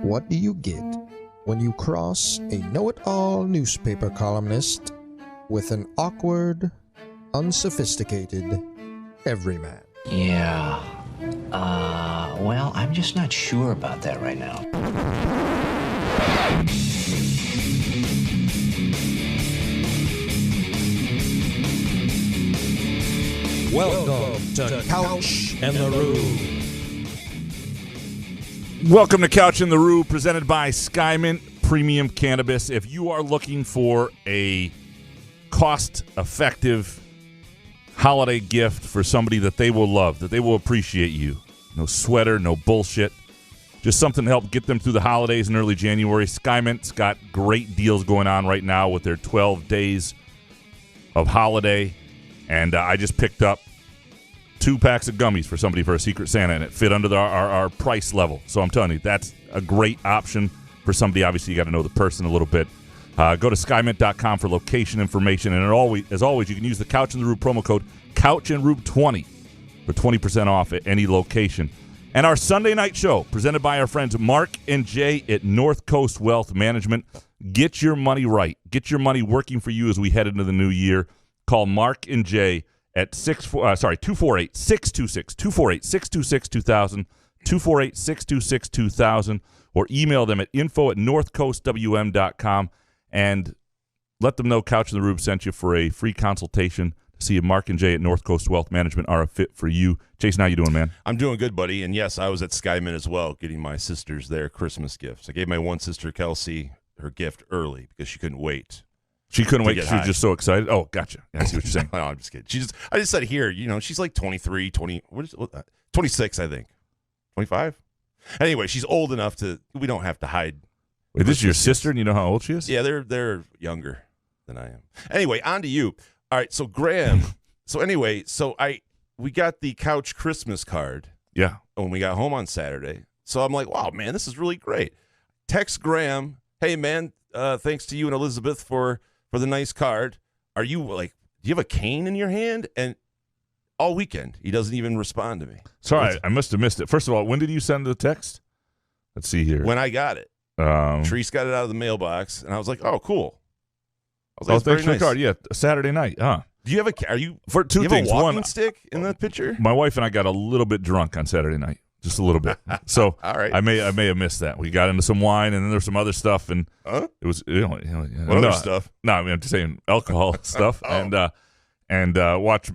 What do you get when you cross a know-it-all newspaper columnist with an awkward, unsophisticated everyman? Yeah. Well, I'm just not sure about that right now. Welcome to Couch and the Roo. Welcome to Couch in the Roo, presented by Skymint Premium Cannabis. If you are looking for a cost-effective holiday gift for somebody that they will love, that they will appreciate you, no sweater, no bullshit, just something to help get them through the holidays in early January, Skymint's got great deals going on right now with their 12 days of holiday, and I just picked up 2 packs of gummies for somebody for a Secret Santa, and it fit under our price level. So I'm telling you, that's a great option for somebody. Obviously, you got to know the person a little bit. Go to skymint.com for location information, and as always, you can use the Couch in the Roof promo code CouchInRoof20 for 20% off at any location. And our Sunday night show, presented by our friends Mark and Jay at North Coast Wealth Management. Get your money right. Get your money working for you as we head into the new year. Call Mark and Jay at 248-626, 248-626-2000, 248-626-2000, or email them at info@northcoastwm.com and let them know Couch in the Roof sent you for a free consultation to see if Mark and Jay at North Coast Wealth Management are a fit for you. Jason, how you doing, man? I'm doing good, buddy. And yes, I was at Skymint as well, getting my sisters their Christmas gifts. I gave my one sister, Kelsey, her gift early because she couldn't wait. She couldn't wait because she was just so excited. Oh, gotcha. I see what you're saying. No, I'm just kidding. I just said here, she's like 23, 26, I think. 25? Anyway, she's old enough we don't have to hide. Wait, this is your sister and you know how old she is? Yeah, they're younger than I am. Anyway, on to you. All right, so Graham. We got the Couch Christmas card. Yeah. When we got home on Saturday. So I'm like, wow, man, this is really great. Text Graham, hey, man, thanks to you and Elizabeth for the nice card. Are you do you have a cane in your hand? And all weekend, he doesn't even respond to me. Sorry, I must have missed it. First of all, when did you send the text? Let's see here. When I got it. Treese got it out of the mailbox, and I was like, oh, cool. I was like, thanks for the card. Yeah, Saturday night. Do you have a walking stick in the picture? My wife and I got a little bit drunk on Saturday night. Just a little bit. So all right. I may have missed that. We got into some wine, and then there's some other stuff, and it was other stuff? No, I mean I'm just saying alcohol stuff, oh. and watch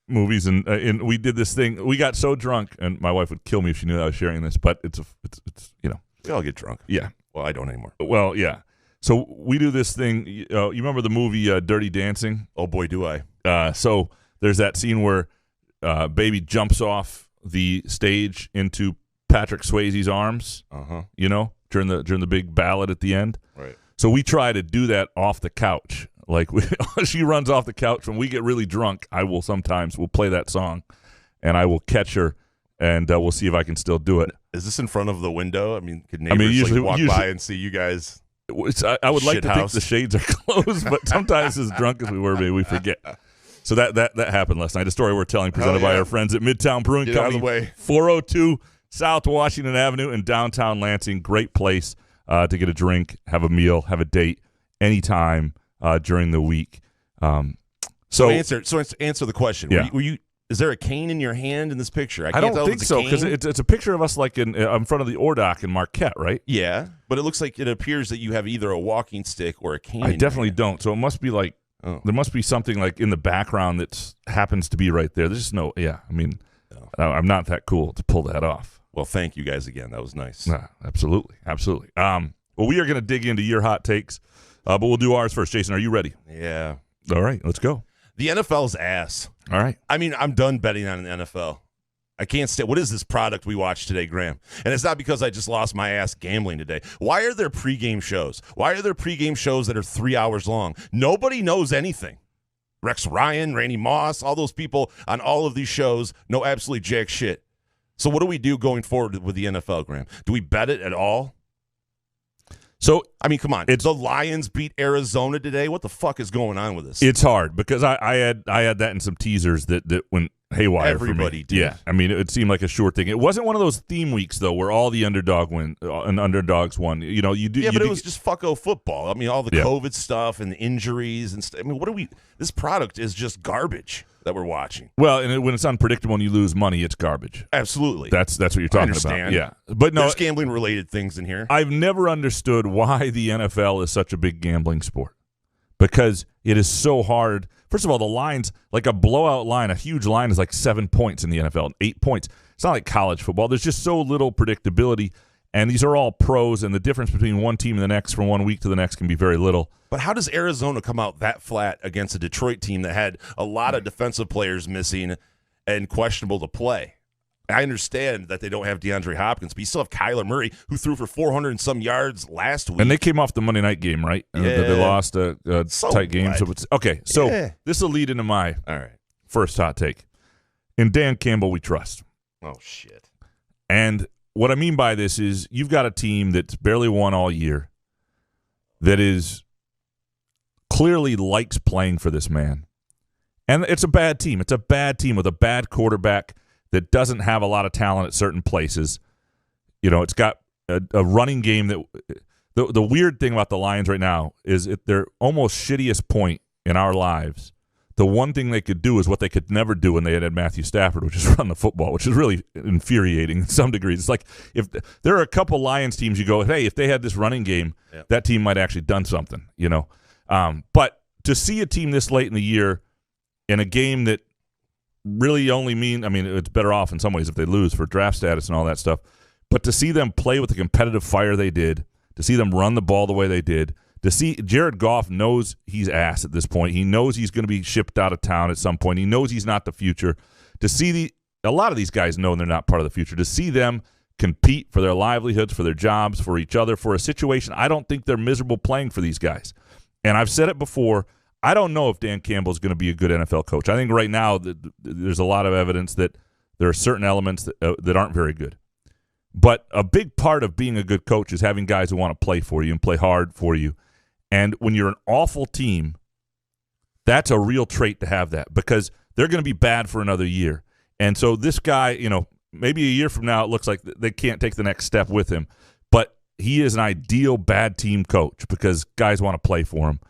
movies, and we did this thing. We got so drunk, and my wife would kill me if she knew I was sharing this, but it's we all get drunk. Yeah. Well, I don't anymore. Well, yeah. So we do this thing. You remember the movie Dirty Dancing? Oh boy, do I! So there's that scene where baby jumps off the stage into Patrick Swayze's arms, during the big ballad at the end. Right. So we try to do that off the couch. Like she runs off the couch. When we get really drunk, we'll play that song, and I will catch her, and we'll see if I can still do it. Is this in front of the window? I mean, could neighbors usually walk by and see you guys? I would like to think the shades are closed, but sometimes as drunk as we were, maybe we forget. So that happened last night. A story we're telling, presented by our friends at Midtown Brewing Get Company, out of the way. 402 South Washington Avenue in downtown Lansing. Great place to get a drink, have a meal, have a date anytime during the week. So answer the question. Yeah. Is there a cane in your hand in this picture? I don't think so, because it's a picture of us like in front of the Ordock in Marquette, right? Yeah, but it looks like it appears that you have either a walking stick or a cane. I definitely don't. So it must be like there must be something like in the background that happens to be right there. There's just no. Yeah, I mean, I'm not that cool to pull that off. Well, thank you guys again. That was nice. Absolutely. Well, we are going to dig into your hot takes, but we'll do ours first. Jason, are you ready? Yeah. All right, let's go. The NFL's ass. All right. I mean, I'm done betting on the NFL. I can't stay. What is this product we watched today, Graham? And it's not because I just lost my ass gambling today. Why are there pregame shows? Why are there pregame shows that are 3 hours long? Nobody knows anything. Rex Ryan, Randy Moss, all those people on all of these shows know absolutely jack shit. So what do we do going forward with the NFL, Graham? Do we bet it at all? So, I mean, come on. The Lions beat Arizona today. What the fuck is going on with this? It's hard because I had that in some teasers that when haywire Everybody for me. did. Yeah, I mean, it seemed like a sure thing. It wasn't one of those theme weeks though, where all the underdogs won. You know, you do. Yeah, you but do, it was just fucko football. I mean, all the COVID stuff and the injuries and stuff. I mean, this product is just garbage that we're watching. Well, and when it's unpredictable and you lose money, it's garbage. Absolutely. That's what you're talking about. Yeah, but no, there's gambling related things in here. I've never understood why the NFL is such a big gambling sport, because it is so hard. First of all, the lines, like a blowout line, a huge line is like 7 points in the NFL, 8 points. It's not like college football. There's just so little predictability, and these are all pros, and the difference between one team and the next from 1 week to the next can be very little. But how does Arizona come out that flat against a Detroit team that had a lot of defensive players missing and questionable to play? I understand that they don't have DeAndre Hopkins, but you still have Kyler Murray, who threw for 400 and some yards last week. And they came off the Monday night game, right? Yeah. They lost a tight game. So this will lead into my first hot take. In Dan Campbell, we trust. Oh, shit. And what I mean by this is you've got a team that's barely won all year, that is clearly likes playing for this man. And it's a bad team. It's a bad team with a bad quarterback that doesn't have a lot of talent at certain places. You know, it's got a running game that the weird thing about the Lions right now is at their almost shittiest point in our lives, the one thing they could do is what they could never do when they had Matthew Stafford, which is run the football, which is really infuriating in some degrees. It's like if there are a couple Lions teams you go, hey, if they had this running game, that team might actually done something, you know. But to see a team this late in the year in a game that really only it's better off in some ways if they lose for draft status and all that stuff. But to see them play with the competitive fire they did, to see them run the ball the way they did, to see Jared Goff knows he's ass at this point. He knows he's going to be shipped out of town at some point. He knows he's not the future. To see a lot of these guys know they're not part of the future. To see them compete for their livelihoods, for their jobs, for each other, for a situation, I don't think they're miserable playing for these guys. And I've said it before, I don't know if Dan Campbell is going to be a good NFL coach. I think right now there's a lot of evidence that there are certain elements that aren't very good. But a big part of being a good coach is having guys who want to play for you and play hard for you. And when you're an awful team, that's a real trait to have that, because they're going to be bad for another year. And so this guy, you know, maybe a year from now it looks like they can't take the next step with him. But he is an ideal bad team coach because guys want to play for him.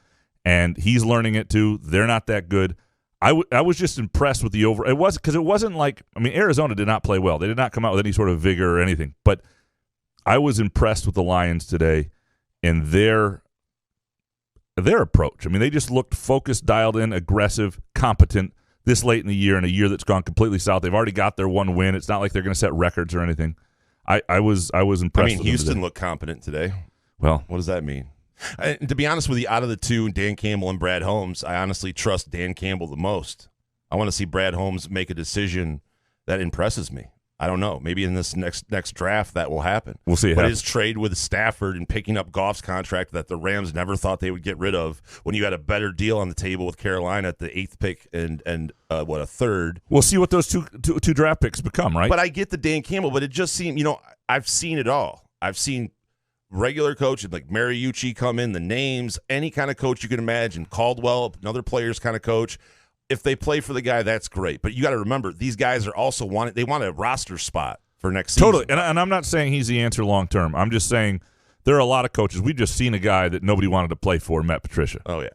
And he's learning it too. They're not that good. I was just impressed with the over. It was because it wasn't like, I mean, Arizona did not play well. They did not come out with any sort of vigor or anything. But I was impressed with the Lions today and their approach. I mean, they just looked focused, dialed in, aggressive, competent this late in the year, in a year that's gone completely south. They've already got their one win. It's not like they're going to set records or anything. I was impressed. I mean, Houston looked competent today. Well, what does that mean? To be honest with you, out of the two, Dan Campbell and Brad Holmes, I honestly trust Dan Campbell the most. I want to see Brad Holmes make a decision that impresses me. I don't know. Maybe in this next draft that will happen. We'll see. But his trade with Stafford and picking up Goff's contract that the Rams never thought they would get rid of when you had a better deal on the table with Carolina at the 8th pick and a third. We'll see what those two draft picks become, right? But I get the Dan Campbell, but it just seemed, I've seen it all. I've seen regular coaches like Ucla come in, the names, any kind of coach you can imagine, Caldwell, another player's kind of coach. If they play for the guy, that's great. But you got to remember, these guys are also want a roster spot for next season. Totally. And I'm not saying he's the answer long term. I'm just saying there are a lot of coaches. We've just seen a guy that nobody wanted to play for, Matt Patricia. Oh, yeah.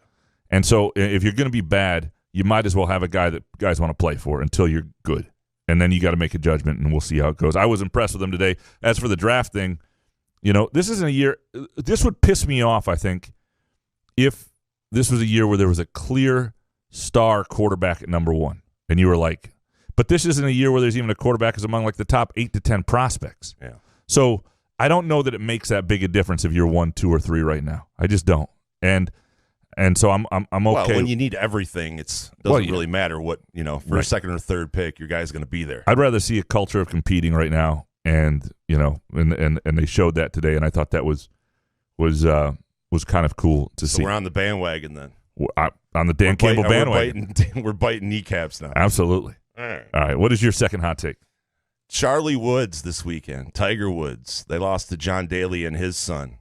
And so if you're going to be bad, you might as well have a guy that guys want to play for until you're good. And then you got to make a judgment, and we'll see how it goes. I was impressed with him today. As for the draft thing, this isn't a year. This would piss me off, I think, if this was a year where there was a clear star quarterback at number one. And you were like, but this isn't a year where there's even a quarterback is among like the top 8 to 10 prospects. Yeah. So I don't know that it makes that big a difference if you're 1, 2, or 3 right now. I just don't. And so I'm okay. Well, when you need everything, it doesn't really matter what, for a second or third pick, your guy's going to be there. I'd rather see a culture of competing right now. And, and they showed that today. And I thought that was kind of cool to see. We're on the bandwagon then. On the Dan Campbell bandwagon. We're biting kneecaps now. Absolutely. All right. What is your second hot take? Charlie Woods this weekend. Tiger Woods. They lost to John Daly and his son.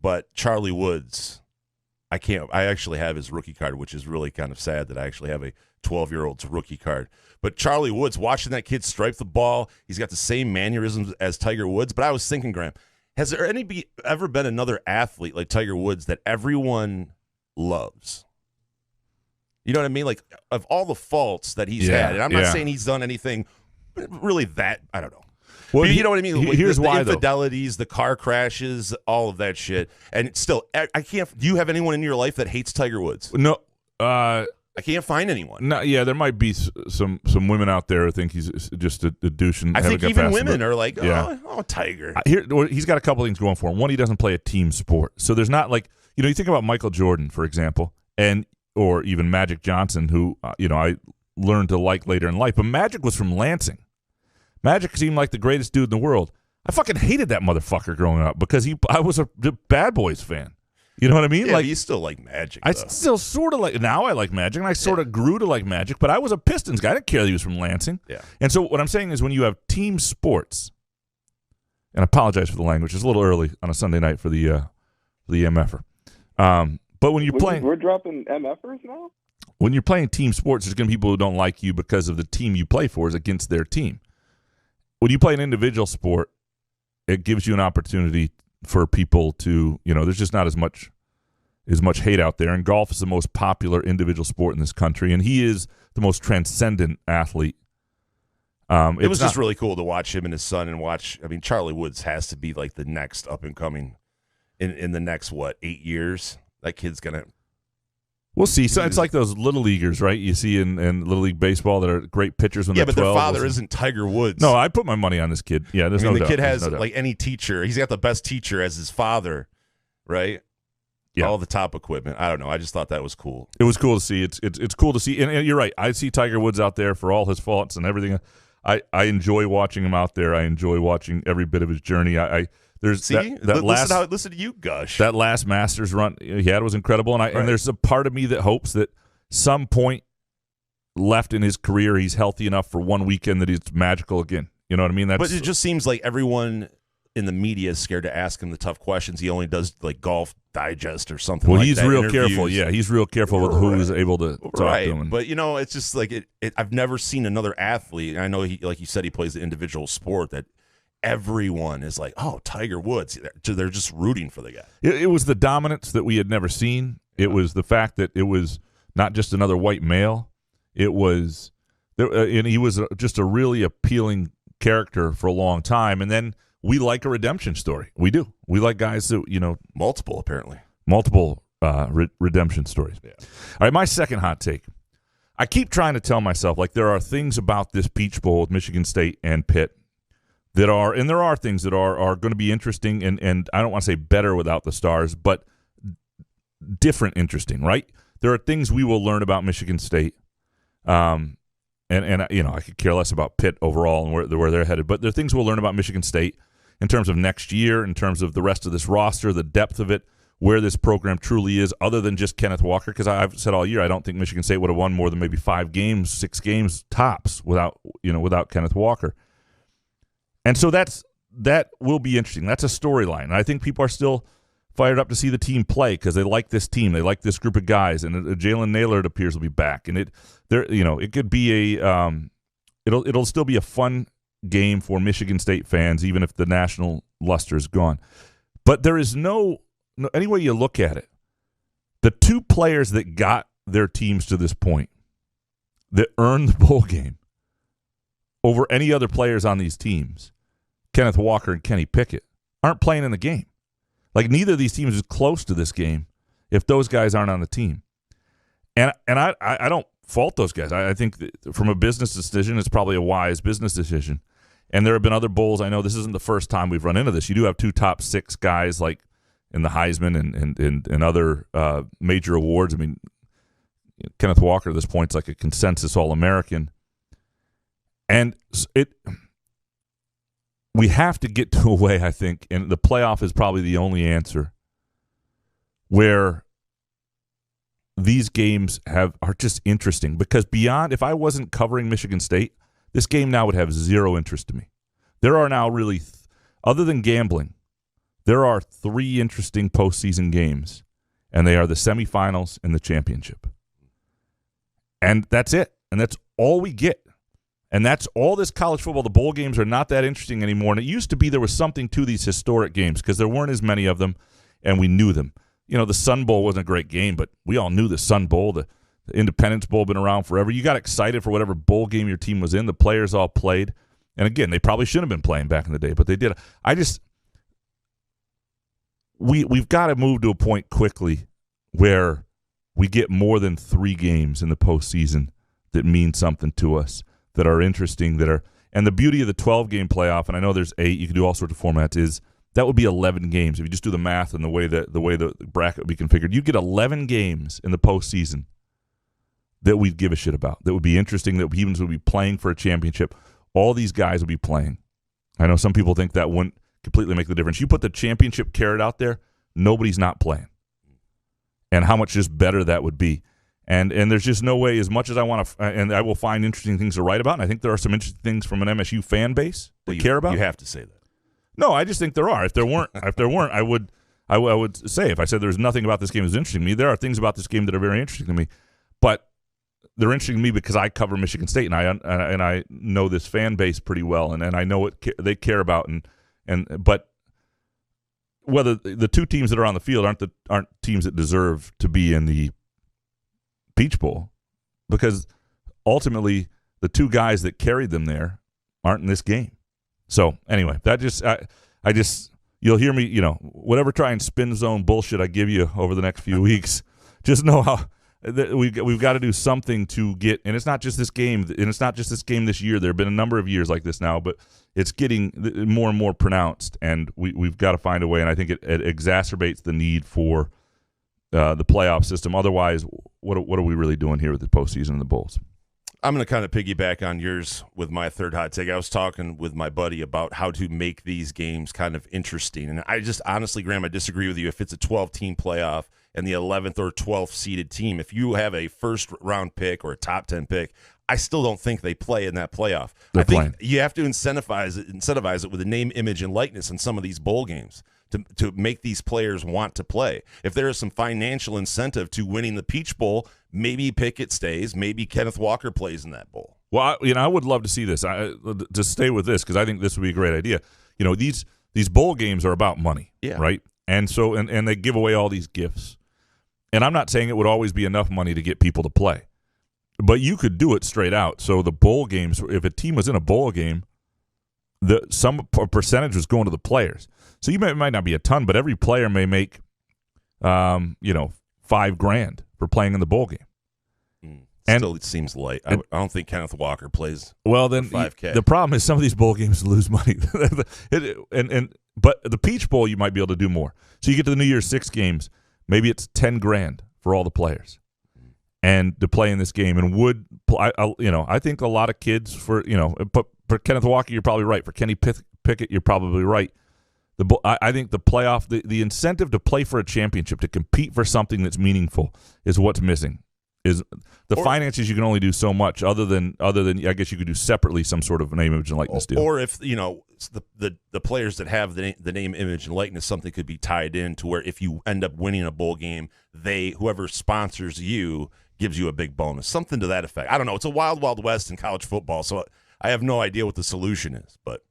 But Charlie Woods, I actually have his rookie card, which is really kind of sad that I actually have a 12-year-old's rookie card. But Charlie Woods, watching that kid stripe the ball, he's got the same mannerisms as Tiger Woods. But I was thinking, Graham, has there ever been another athlete like Tiger Woods that everyone loves? You know what I mean? Like, of all the faults that he's had, and I'm not saying he's done anything really that, I don't know. Well, you know what I mean? Here's why, the infidelities, the car crashes, all of that shit. And still, I can't. Do you have anyone in your life that hates Tiger Woods? No. I can't find anyone. No, yeah, there might be some women out there who think he's just a douche. And I think even women are like, yeah. oh, Tiger. He's got a couple things going for him. One, he doesn't play a team sport. So there's not like, you think about Michael Jordan, for example, or even Magic Johnson, who, I learned to like later in life. But Magic was from Lansing. Magic seemed like the greatest dude in the world. I fucking hated that motherfucker growing up because I was a Bad Boys fan. You know what I mean? Yeah, you still like Magic, though. I still sort of like, now I like Magic, and I sort of grew to like Magic, but I was a Pistons guy. I didn't care that he was from Lansing. Yeah. And so what I'm saying is when you have team sports, and I apologize for the language, it's a little early on a Sunday night for the MFer. But when you're playing... We're dropping MFers now? When you're playing team sports, there's going to be people who don't like you because of the team you play for is against their team. When you play an individual sport, it gives you an opportunity for people to, there's just not as much hate out there. And golf is the most popular individual sport in this country, and he is the most transcendent athlete. It was just really cool to watch him and his son and watch. I mean, Charlie Woods has to be like the next up and coming in the next, 8 years? That kid's going to. We'll see. So it's like those little leaguers, right? You see in Little League Baseball that are great pitchers when they're 12. Yeah, but their father isn't Tiger Woods. No, I put my money on this kid. Yeah, there's no doubt. The kid has, like any teacher, he's got the best teacher as his father, right? Yeah. All the top equipment. I don't know. I just thought that was cool. It was cool to see. It's cool to see. And you're right. I see Tiger Woods out there for all his faults and everything. I enjoy watching him out there. I enjoy watching every bit of his journey. Listen to you gush. That last Masters run he had was incredible, and there's a part of me that hopes that some point left in his career he's healthy enough for one weekend that he's magical again. You know what I mean? But it just seems like everyone in the media is scared to ask him the tough questions. He only does like Golf Digest or something. Well, like he's that, real interviews. Careful. Yeah, he's real careful with who is able to talk to him. But it's just like I've never seen another athlete. I know he, like you said, he plays the individual sport that everyone is like, oh, Tiger Woods. They're just rooting for the guy. It was the dominance that we had never seen. It was the fact that it was not just another white male. It was, and he was just a really appealing character for a long time. And then we like a redemption story. We do. We like guys that, multiple, apparently. Multiple redemption stories. Yeah. All right, my second hot take. I keep trying to tell myself, like, there are things about this Peach Bowl with Michigan State and Pitt that are, and there are things that are going to be interesting, and I don't want to say better without the stars, but different interesting, right? There are things we will learn about Michigan State, and I could care less about Pitt overall and where they're headed, but there are things we'll learn about Michigan State in terms of next year, in terms of the rest of this roster, the depth of it, where this program truly is, other than just Kenneth Walker, because I've said all year I don't think Michigan State would have won more than maybe 5 games, 6 games tops without Kenneth Walker. And so that will be interesting. That's a storyline. And I think people are still fired up to see the team play because they like this team. They like this group of guys. And Jalen Naylor, it appears, will be back. And it could be it'll still be a fun game for Michigan State fans, even if the national luster is gone. But there is no any way you look at it, the 2 players that got their teams to this point, that earned the bowl game over any other players on these teams, Kenneth Walker and Kenny Pickett, aren't playing in the game. Like, neither of these teams is close to this game if those guys aren't on the team. And I don't fault those guys. I think that from a business decision, it's probably a wise business decision. And there have been other bowls. I know this isn't the first time we've run into this. You do have 2 top 6 guys like in the Heisman and other major awards. I mean, Kenneth Walker at this point is like a consensus All-American. And we have to get to a way, I think, and the playoff is probably the only answer, where these games are just interesting. Because beyond, if I wasn't covering Michigan State, this game now would have 0 interest to me. There are now really, other than gambling, there are 3 interesting postseason games, and they are the semifinals and the championship. And that's it. And that's all we get. And that's all this college football. The bowl games are not that interesting anymore. And it used to be there was something to these historic games because there weren't as many of them, and we knew them. You know, the Sun Bowl wasn't a great game, but we all knew the Sun Bowl. The Independence Bowl been around forever. You got excited for whatever bowl game your team was in. The players all played. And again, they probably shouldn't have been playing back in the day, but they did. We've got to move to a point quickly where we get more than 3 games in the postseason that mean something to us, that are interesting, and the beauty of the 12-game playoff, and I know there's 8, you can do all sorts of formats, is that would be 11 games. If you just do the math and the way the bracket would be configured, you get 11 games in the postseason that we'd give a shit about, that would be interesting, that teams would be playing for a championship. All these guys would be playing. I know some people think that wouldn't completely make the difference. You put the championship carrot out there, nobody's not playing. And how much just better that would be. And there's just no way, as much as I want to, and I will find interesting things to write about, and I think there are some interesting things from an MSU fan base that care about. You have to say that. No, I just think there are. If there weren't, I would say, if I said there's nothing about this game that's interesting to me, there are things about this game that are very interesting to me. But they're interesting to me because I cover Michigan State, and I know this fan base pretty well, and I know what they care about, but whether the 2 teams that are on the field aren't teams that deserve to be in the Peach Bowl, because ultimately the 2 guys that carried them there aren't in this game. So anyway, that just you'll hear me, whatever try and spin zone bullshit I give you over the next few weeks, just know how we've got to do something to get, and it's not just this game, and it's not just this game this year. There have been a number of years like this now, but it's getting more and more pronounced, and we've got to find a way, and I think it exacerbates the need for the playoff system. Otherwise, what are we really doing here with the postseason and the bowls? I'm going to kind of piggyback on yours with my third hot take. I was talking with my buddy about how to make these games kind of interesting, and I just honestly, Graham, I disagree with you. If it's a 12-team playoff and the 11th or 12th seeded team, if you have a first-round pick or a top 10 pick, I still don't think they play in that playoff. I think you have to incentivize it with a name, image, and likeness in some of these bowl games to make these players want to play. If there is some financial incentive to winning the Peach Bowl, maybe Pickett stays, maybe Kenneth Walker plays in that bowl. Well, I would love to see this. To stay with this, because I think this would be a great idea. These bowl games are about money, right? And so and they give away all these gifts. And I'm not saying it would always be enough money to get people to play, but you could do it straight out. So the bowl games, if a team was in a bowl game, some percentage was going to the players. So you might not be a ton, but every player may make, $5,000 for playing in the bowl game. Still, it seems light. I don't think Kenneth Walker plays. Well, then $5K. The problem is some of these bowl games lose money, but the Peach Bowl you might be able to do more. So you get to the New Year's 6 games. Maybe it's $10,000 for all the players, and to play in this game. And I think a lot of kids for Kenneth Walker, you're probably right. For Kenny Pickett, you're probably right. I think the playoff, the incentive to play for a championship, to compete for something that's meaningful, is what's missing. Is the finances you can only do so much. Other than I guess you could do separately some sort of name, image, and likeness deal. Or if the players that have the name, image, and likeness, something could be tied in to where if you end up winning a bowl game, whoever sponsors you gives you a big bonus, something to that effect. I don't know. It's a wild, wild west in college football, so I have no idea what the solution is. But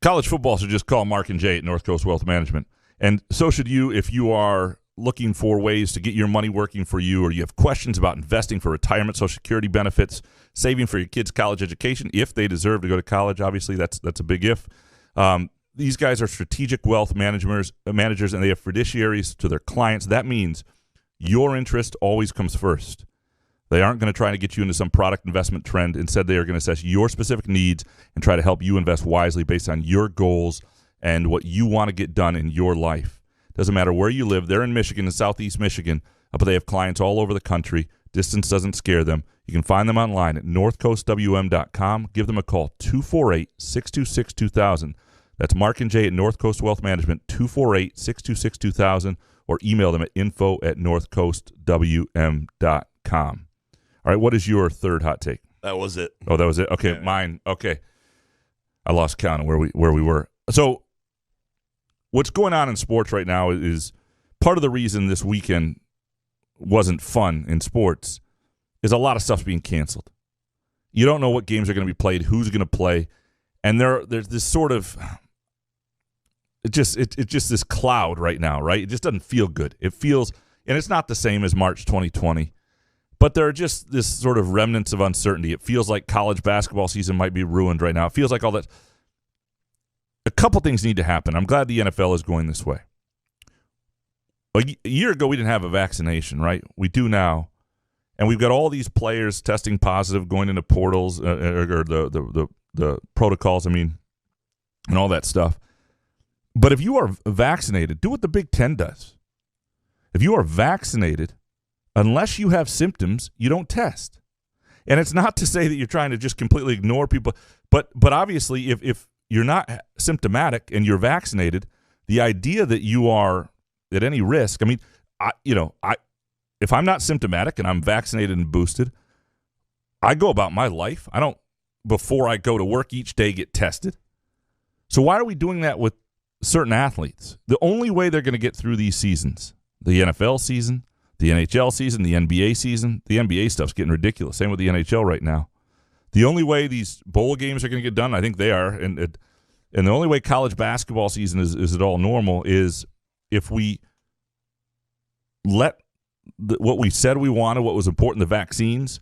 college football should just call Mark and Jay at North Coast Wealth Management, and so should you if you are looking for ways to get your money working for you, or you have questions about investing for retirement, Social Security benefits, saving for your kids' college education, if they deserve to go to college. Obviously, that's a big if. These guys are strategic wealth managers, and they have fiduciaries to their clients. That means your interest always comes first. They aren't going to try to get you into some product investment trend. Instead, they are going to assess your specific needs and try to help you invest wisely based on your goals and what you want to get done in your life. Doesn't matter where you live. They're in Michigan, in Southeast Michigan, but they have clients all over the country. Distance doesn't scare them. You can find them online at northcoastwm.com. Give them a call, 248-626-2000. That's Mark and Jay at North Coast Wealth Management, 248-626-2000, or email them at info@northcoastwm.com. All right, what is your third hot take? That was it. Oh, that was it? Okay, yeah. Mine. Okay. I lost count of where we were. So what's going on in sports right now is part of the reason this weekend wasn't fun in sports is a lot of stuff's being canceled. You don't know what games are going to be played, who's going to play, and there's this sort of it's just this cloud right now, right? It just doesn't feel good. It feels, and it's not the same as March 2020, but there are just this sort of remnants of uncertainty. It feels like college basketball season might be ruined right now. It feels like all that. A couple things need to happen. I'm glad the NFL is going this way. A year ago, we didn't have a vaccination, right? We do now. And we've got all these players testing positive, going into portals, or the protocols, and all that stuff. But if you are vaccinated, do what the Big Ten does. If you are vaccinated, unless you have symptoms, you don't test. And it's not to say that you're trying to just completely ignore people, but obviously if you're not symptomatic and you're vaccinated, the idea that you are at any risk, if I'm not symptomatic and I'm vaccinated and boosted, I go about my life. I don't, before I go to work each day, get tested. So why are we doing that with certain athletes? The only way they're going to get through these seasons, the NFL season, the NHL season, the NBA season, the NBA stuff's getting ridiculous. Same with the NHL right now. The only way these bowl games are going to get done, I think they are, and the only way college basketball season is at all normal is if we let what we said we wanted, what was important, the vaccines,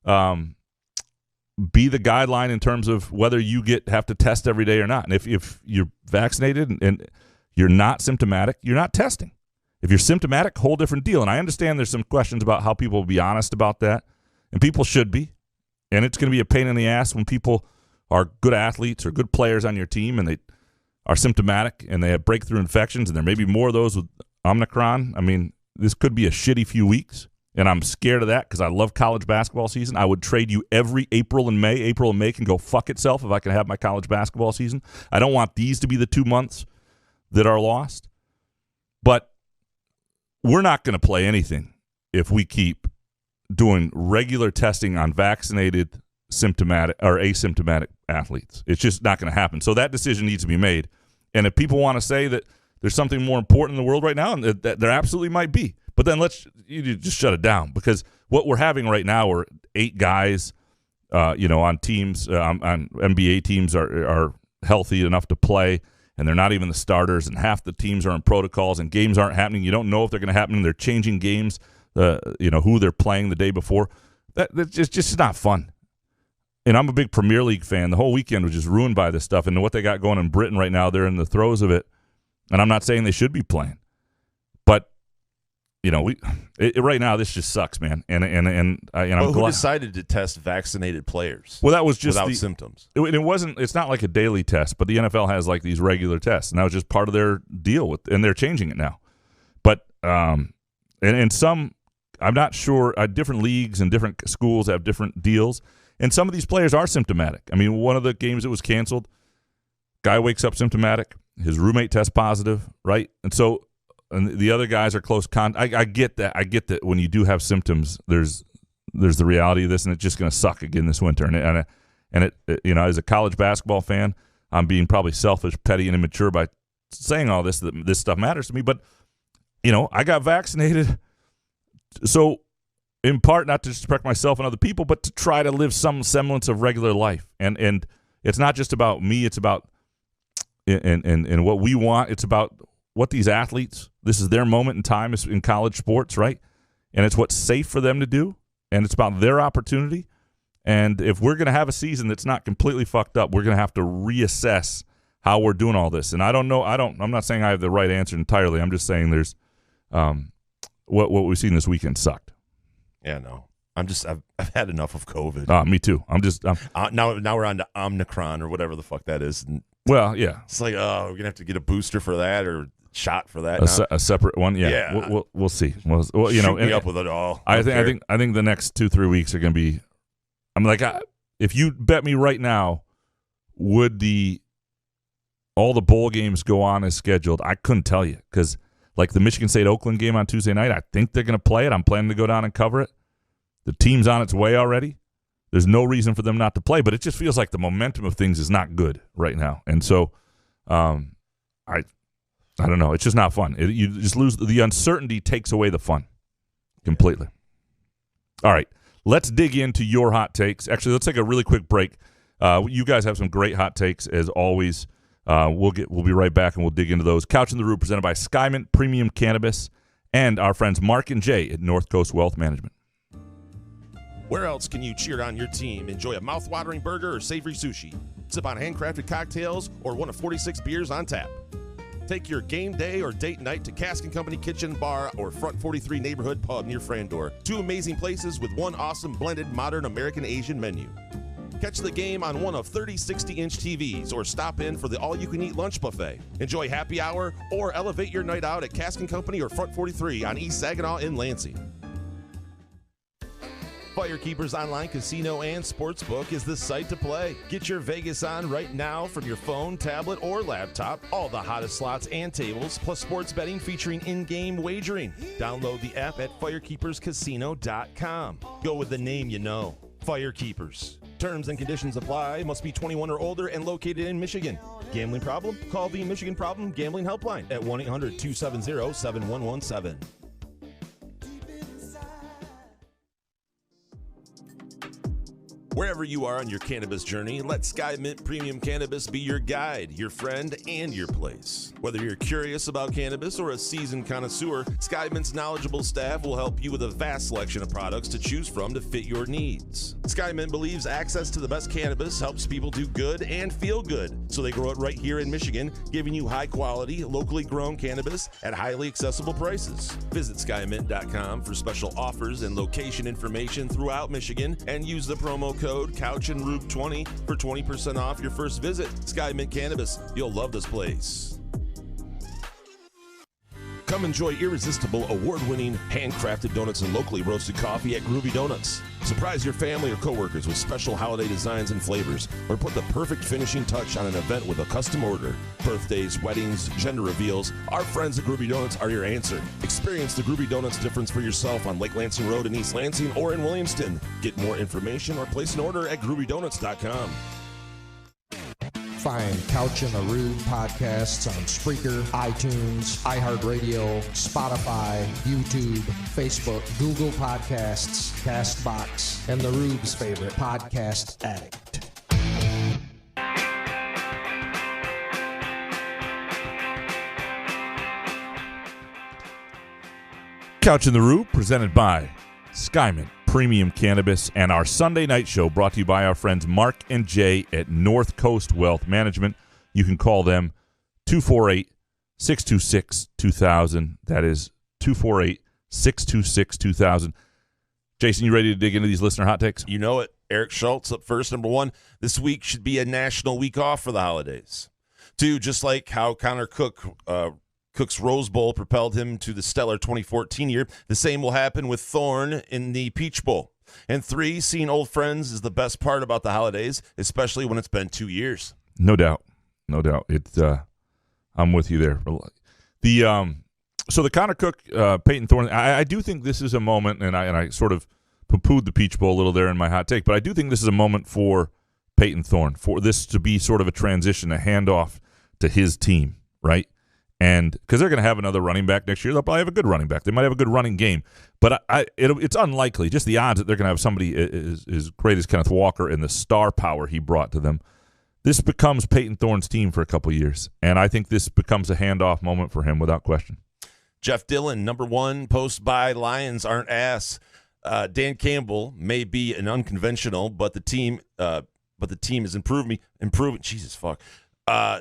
be the guideline in terms of whether you have to test every day or not. And if you're vaccinated and you're not symptomatic, you're not testing. If you're symptomatic, whole different deal. And I understand there's some questions about how people will be honest about that, and people should be. And it's going to be a pain in the ass when people are good athletes or good players on your team and they are symptomatic and they have breakthrough infections, and there may be more of those with Omicron. This could be a shitty few weeks, and I'm scared of that because I love college basketball season. I would trade you every April and May. April and May can go fuck itself if I can have my college basketball season. I don't want these to be the 2 months that are lost. But we're not going to play anything if we keep doing regular testing on vaccinated, symptomatic or asymptomatic athletes. It's just not going to happen. So that decision needs to be made. And if people want to say that there's something more important in the world right now, and that there absolutely might be, but then you just shut it down, because what we're having right now are 8 guys, on teams, on NBA teams are healthy enough to play, and they're not even the starters, and half the teams are in protocols, and games aren't happening. You don't know if they're going to happen. They're changing games, who they're playing the day before. That's just not fun. And I'm a big Premier League fan. The whole weekend was just ruined by this stuff, and what they got going in Britain right now, they're in the throes of it. And I'm not saying they should be playing, but right now this just sucks, man. And I'm glad. Who decided to test vaccinated players? Well, that was just without symptoms. It's not like a daily test, but the NFL has like these regular tests, and that was just part of their deal and they're changing it now. But and some, I'm not sure. Different leagues and different schools have different deals, and some of these players are symptomatic. One of the games that was canceled, guy wakes up symptomatic. His roommate tests positive, right? And the other guys are close contact. I get that. I get that when you do have symptoms, there's the reality of this, and it's just going to suck again this winter. And it as a college basketball fan, I'm being probably selfish, petty, and immature by saying all this, that this stuff matters to me. But, I got vaccinated, so in part not to protect myself and other people, but to try to live some semblance of regular life. And it's not just about me. It's about and what we want. It's about what these athletes, this is their moment in time in college sports, right? And it's what's safe for them to do, and it's about their opportunity. And if we're going to have a season that's not completely fucked up, we're going to have to reassess how we're doing all this. And I don't know. I'm not saying I have the right answer entirely. I'm just saying there's what we've seen this weekend sucked. Yeah, no. I've had enough of COVID. Me too. Now we're on to Omicron or whatever the fuck that is. And well, yeah. It's like, we're gonna have to get a booster for that or shot for that. A separate one. Yeah. We'll see. Well, shoot me up with it all. I think the next 2-3 weeks are gonna be. I'm like, if you bet me right now, would all the bowl games go on as scheduled? I couldn't tell you, because like the Michigan State Oakland game on Tuesday night, I think they're gonna play it. I'm planning to go down and cover it. The team's on its way already. There's no reason for them not to play, but it just feels like the momentum of things is not good right now. And so I don't know. It's just not fun. You just lose. The uncertainty takes away the fun completely. All right. let's dig into your hot takes. Actually, let's take a really quick break. You guys have some great hot takes, as always. We'll be right back, and we'll dig into those. Couch in the Room, presented by Skymint Premium Cannabis and our friends Mark and Jay at North Coast Wealth Management. Where else can you cheer on your team, enjoy a mouth-watering burger or savory sushi, sip on handcrafted cocktails, or one of 46 beers on tap? Take your game day or date night to Cask & Company Kitchen, Bar, or Front 43 Neighborhood Pub near Frandor. 2 amazing places with 1 awesome blended modern American-Asian menu. Catch the game on one of 30 60-inch TVs or stop in for the all-you-can-eat lunch buffet. Enjoy happy hour or elevate your night out at Cask & Company or Front 43 on East Saginaw in Lansing. Firekeepers Online Casino and Sportsbook is the site to play. Get your Vegas on right now from your phone, tablet, or laptop. All the hottest slots and tables, plus sports betting featuring in-game wagering. Download the app at firekeeperscasino.com. Go with the name you know. Firekeepers. Terms and conditions apply. Must be 21 or older and located in Michigan. Gambling problem? Call the Michigan Problem Gambling Helpline at 1-800-270-7117. Wherever you are on your cannabis journey, let Skymint Premium Cannabis be your guide, your friend, and your place. Whether you're curious about cannabis or a seasoned connoisseur, Skymint's knowledgeable staff will help you with a vast selection of products to choose from to fit your needs. Skymint believes access to the best cannabis helps people do good and feel good, so they grow it right here in Michigan, giving you high-quality, locally grown cannabis at highly accessible prices. Visit skymint.com for special offers and location information throughout Michigan, and use the promo code CouchAndRube20 for 20% off your first visit. Skymint Cannabis. You'll love this place. Come enjoy irresistible, award-winning, handcrafted donuts and locally roasted coffee at Groovy Donuts. Surprise your family or coworkers with special holiday designs and flavors, or put the perfect finishing touch on an event with a custom order. Birthdays, weddings, gender reveals, our friends at Groovy Donuts are your answer. Experience the Groovy Donuts difference for yourself on Lake Lansing Road in East Lansing or in Williamston. Get more information or place an order at groovydonuts.com. Find Couch in the Room podcasts on Spreaker, iTunes, iHeartRadio, Spotify, YouTube, Facebook, Google Podcasts, CastBox, and the Rube's favorite podcast addict. Couch in the Room, presented by Skymint Premium Cannabis, and our Sunday night show brought to you by our friends Mark and Jay at North Coast Wealth Management. You can call them 248-626-2000. That is 248-626-2000. Jason, you ready to dig into these listener hot takes? You know it. Eric Schultz up first. Number 1, this week should be a national week off for the holidays. 2, just like how Connor Cook's Rose Bowl propelled him to the stellar 2014 year, the same will happen with Thorne in the Peach Bowl. And 3, seeing old friends is the best part about the holidays, especially when it's been 2 years. No doubt. No doubt. I'm with you there. So the Connor Cook, Payton Thorne, I do think this is a moment, and I sort of poo-pooed the Peach Bowl a little there in my hot take, but I do think this is a moment for Payton Thorne, for this to be sort of a transition, a handoff to his team, right? And because they're going to have another running back next year, they'll probably have a good running back. They might have a good running game, but it's unlikely. Just the odds that they're going to have somebody as great as Kenneth Walker and the star power he brought to them. This becomes Payton Thorne's team for a couple years, and I think this becomes a handoff moment for him without question. Jeff Dillon, number 1, post by Lions aren't ass. Dan Campbell may be an unconventional, but the team is improving. Jesus fuck.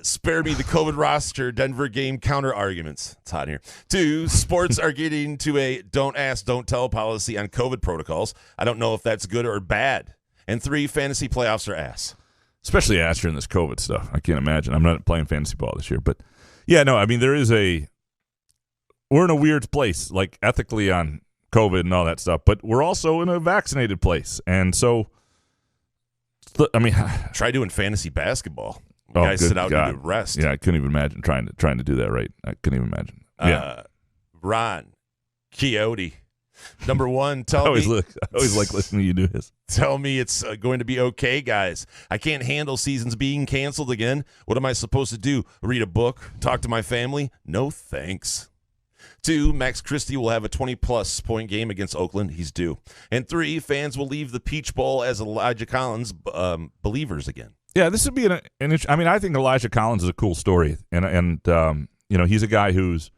Spare me the COVID roster Denver game counter arguments. It's hot in here. 2, sports are getting to a don't ask, don't tell policy on COVID protocols. I don't know if that's good or bad. And 3, fantasy playoffs are ass. Especially ass during this COVID stuff. I can't imagine. I'm not playing fantasy ball this year. But, yeah, no, I mean, we're in a weird place, like ethically on COVID and all that stuff, but we're also in a vaccinated place. And so, I mean, try doing fantasy basketball. Guys sit out and rest. Yeah, I couldn't even imagine trying to do that right. I couldn't even imagine. Yeah. Ron Quixote, number 1, I always like listening to you do this. Tell me it's going to be okay, guys. I can't handle seasons being canceled again. What am I supposed to do? Read a book? Talk to my family? No thanks. 2, Max Christie will have a 20-plus point game against Oakland. He's due. And 3, fans will leave the Peach Bowl as Elijah Collins believers again. Yeah, this would be an I mean, I think Elijah Collins is a cool story, and he's a guy who's,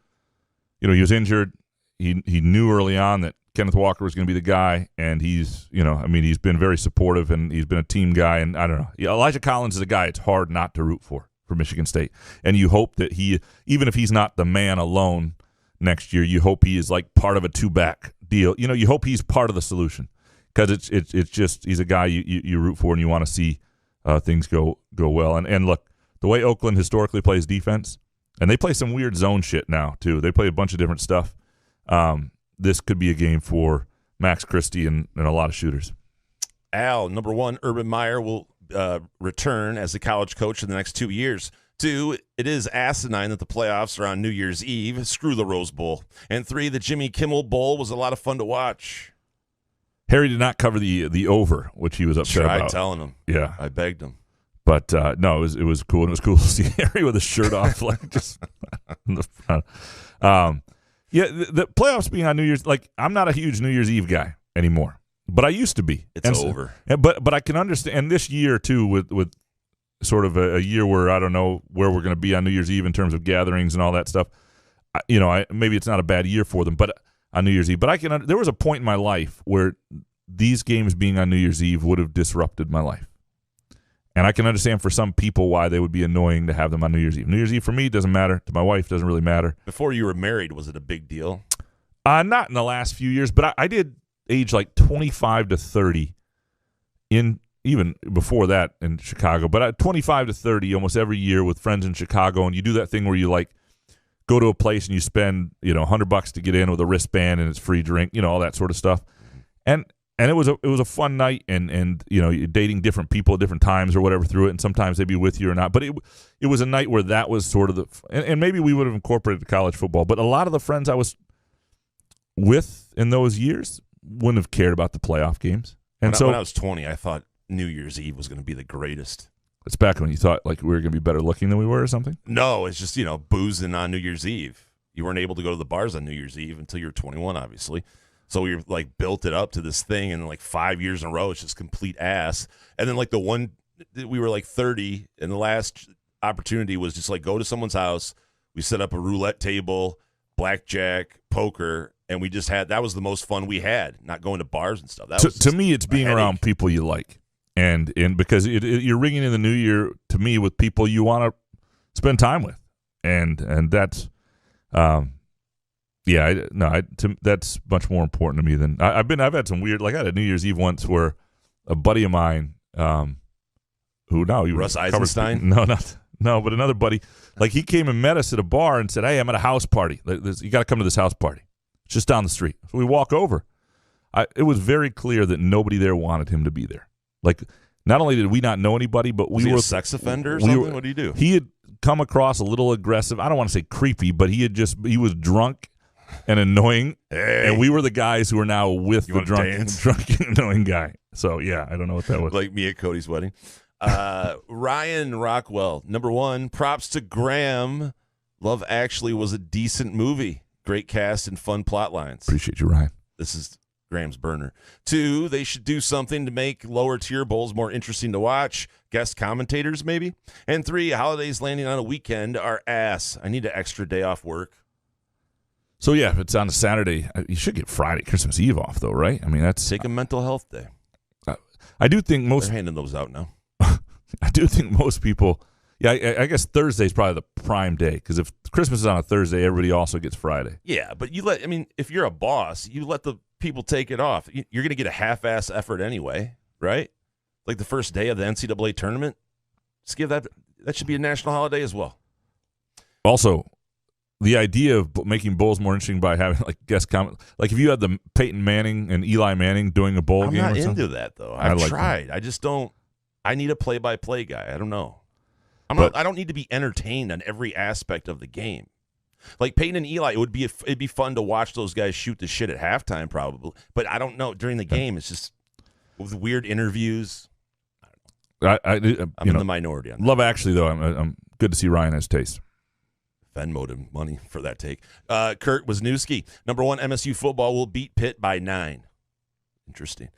he was injured. He knew early on that Kenneth Walker was going to be the guy, and he's been very supportive, and he's been a team guy, and I don't know. Yeah, Elijah Collins is a guy it's hard not to root for Michigan State, and you hope that he, even if he's not the man alone next year, you hope he is like part of a two-back deal. You hope he's part of the solution, because it's just he's a guy you root for, and you want to see things go well. And look, the way Oakland historically plays defense, and they play some weird zone shit now too. They play a bunch of different stuff. This could be a game for Max Christie and a lot of shooters. Al, number 1, Urban Meyer will return as the college coach in the next 2 years. 2, it is asinine that the playoffs are on New Year's Eve. Screw the Rose Bowl. And 3, the Jimmy Kimmel Bowl was a lot of fun to watch. Harry did not cover the over, which he was upset about. Tried telling him. Yeah, I begged him. But no, it was cool. And it was cool to see Harry with his shirt off, like just in the front. Yeah, the playoffs being on New Year's, like I'm not a huge New Year's Eve guy anymore, but I used to be. It's over. But I can understand. And this year too, with sort of a year where I don't know where we're going to be on New Year's Eve in terms of gatherings and all that stuff. Maybe it's not a bad year for them, but on New Year's Eve. But there was a point in my life where these games being on New Year's Eve would have disrupted my life. And I can understand for some people why they would be annoying to have them on New Year's Eve. New Year's Eve for me doesn't matter. To my wife, doesn't really matter. Before you were married, was it a big deal? Not in the last few years, but I did age like 25 to 30 even before that in Chicago. But at 25 to 30 almost every year with friends in Chicago, and you do that thing where you like go to a place and you spend $100 to get in with a wristband and it's free drink, all that sort of stuff. And it was a fun night, and you're dating different people at different times or whatever through it, and sometimes they'd be with you or not. But it was a night where that was sort of and maybe we would have incorporated college football, but a lot of the friends I was with in those years wouldn't have cared about the playoff games. And when I was 20, I thought New Year's Eve was going to be the greatest. It's back when you thought like we were going to be better looking than we were or something? No, it's just, boozing on New Year's Eve. You weren't able to go to the bars on New Year's Eve until you were 21, obviously. So we like built it up to this thing, and like 5 years in a row, it's just complete ass. And then like we were like 30, and the last opportunity was just like go to someone's house. We set up a roulette table, blackjack, poker, and we just that was the most fun we had. Not going to bars and stuff. That was to me, it's being around people you like, and because you're ringing in the new year to me with people you want to spend time with, and that's. That's much more important to me than I've had some weird, like I had a New Year's Eve once where a buddy of mine, Russ Eisenstein? No, but another buddy, like he came and met us at a bar and said, "Hey, I'm at a house party. You got to come to this house party. It's just down the street." So we walk over. It was very clear that nobody there wanted him to be there. Like, not only did we not know anybody, but was he a sex offender or something? What did he do? He had come across a little aggressive. I don't want to say creepy, but he was drunk and annoying, and we were the guys who are now with the drunk and annoying guy. So yeah, I don't know what that was. Like me at Cody's wedding. Ryan Rockwell, number 1, props to Graham. Love Actually was a decent movie. Great cast and fun plot lines. Appreciate you, Ryan. This is Graham's burner. 2, they should do something to make lower tier bowls more interesting to watch. Guest commentators, maybe. And 3, holidays landing on a weekend are ass. I need an extra day off work. So yeah, if it's on a Saturday, you should get Friday, Christmas Eve off, though, right? I mean, that's take a mental health day. I do think they're handing those out now. I do think most people. Yeah, I guess Thursday is probably the prime day, because if Christmas is on a Thursday, everybody also gets Friday. Yeah, but if you're a boss, you let the people take it off. You're going to get a half-ass effort anyway, right? Like the first day of the NCAA tournament, just give that should be a national holiday as well. Also, the idea of making bowls more interesting by having like guest comment, like if you had the Peyton Manning and Eli Manning doing a bowl game. I'm not or something, into that though. I've tried. I just don't. I need a play-by-play guy. I don't know. I don't need to be entertained on every aspect of the game. Like Peyton and Eli, it'd be fun to watch those guys shoot the shit at halftime, probably. But I don't know during the game. It's just with weird interviews. I'm in the minority on that. Love Actually, though, I'm good to see Ryan has taste. Venmoed him money for that take. Kurt Wisniewski. Number 1, MSU football will beat Pitt by 9. Interesting.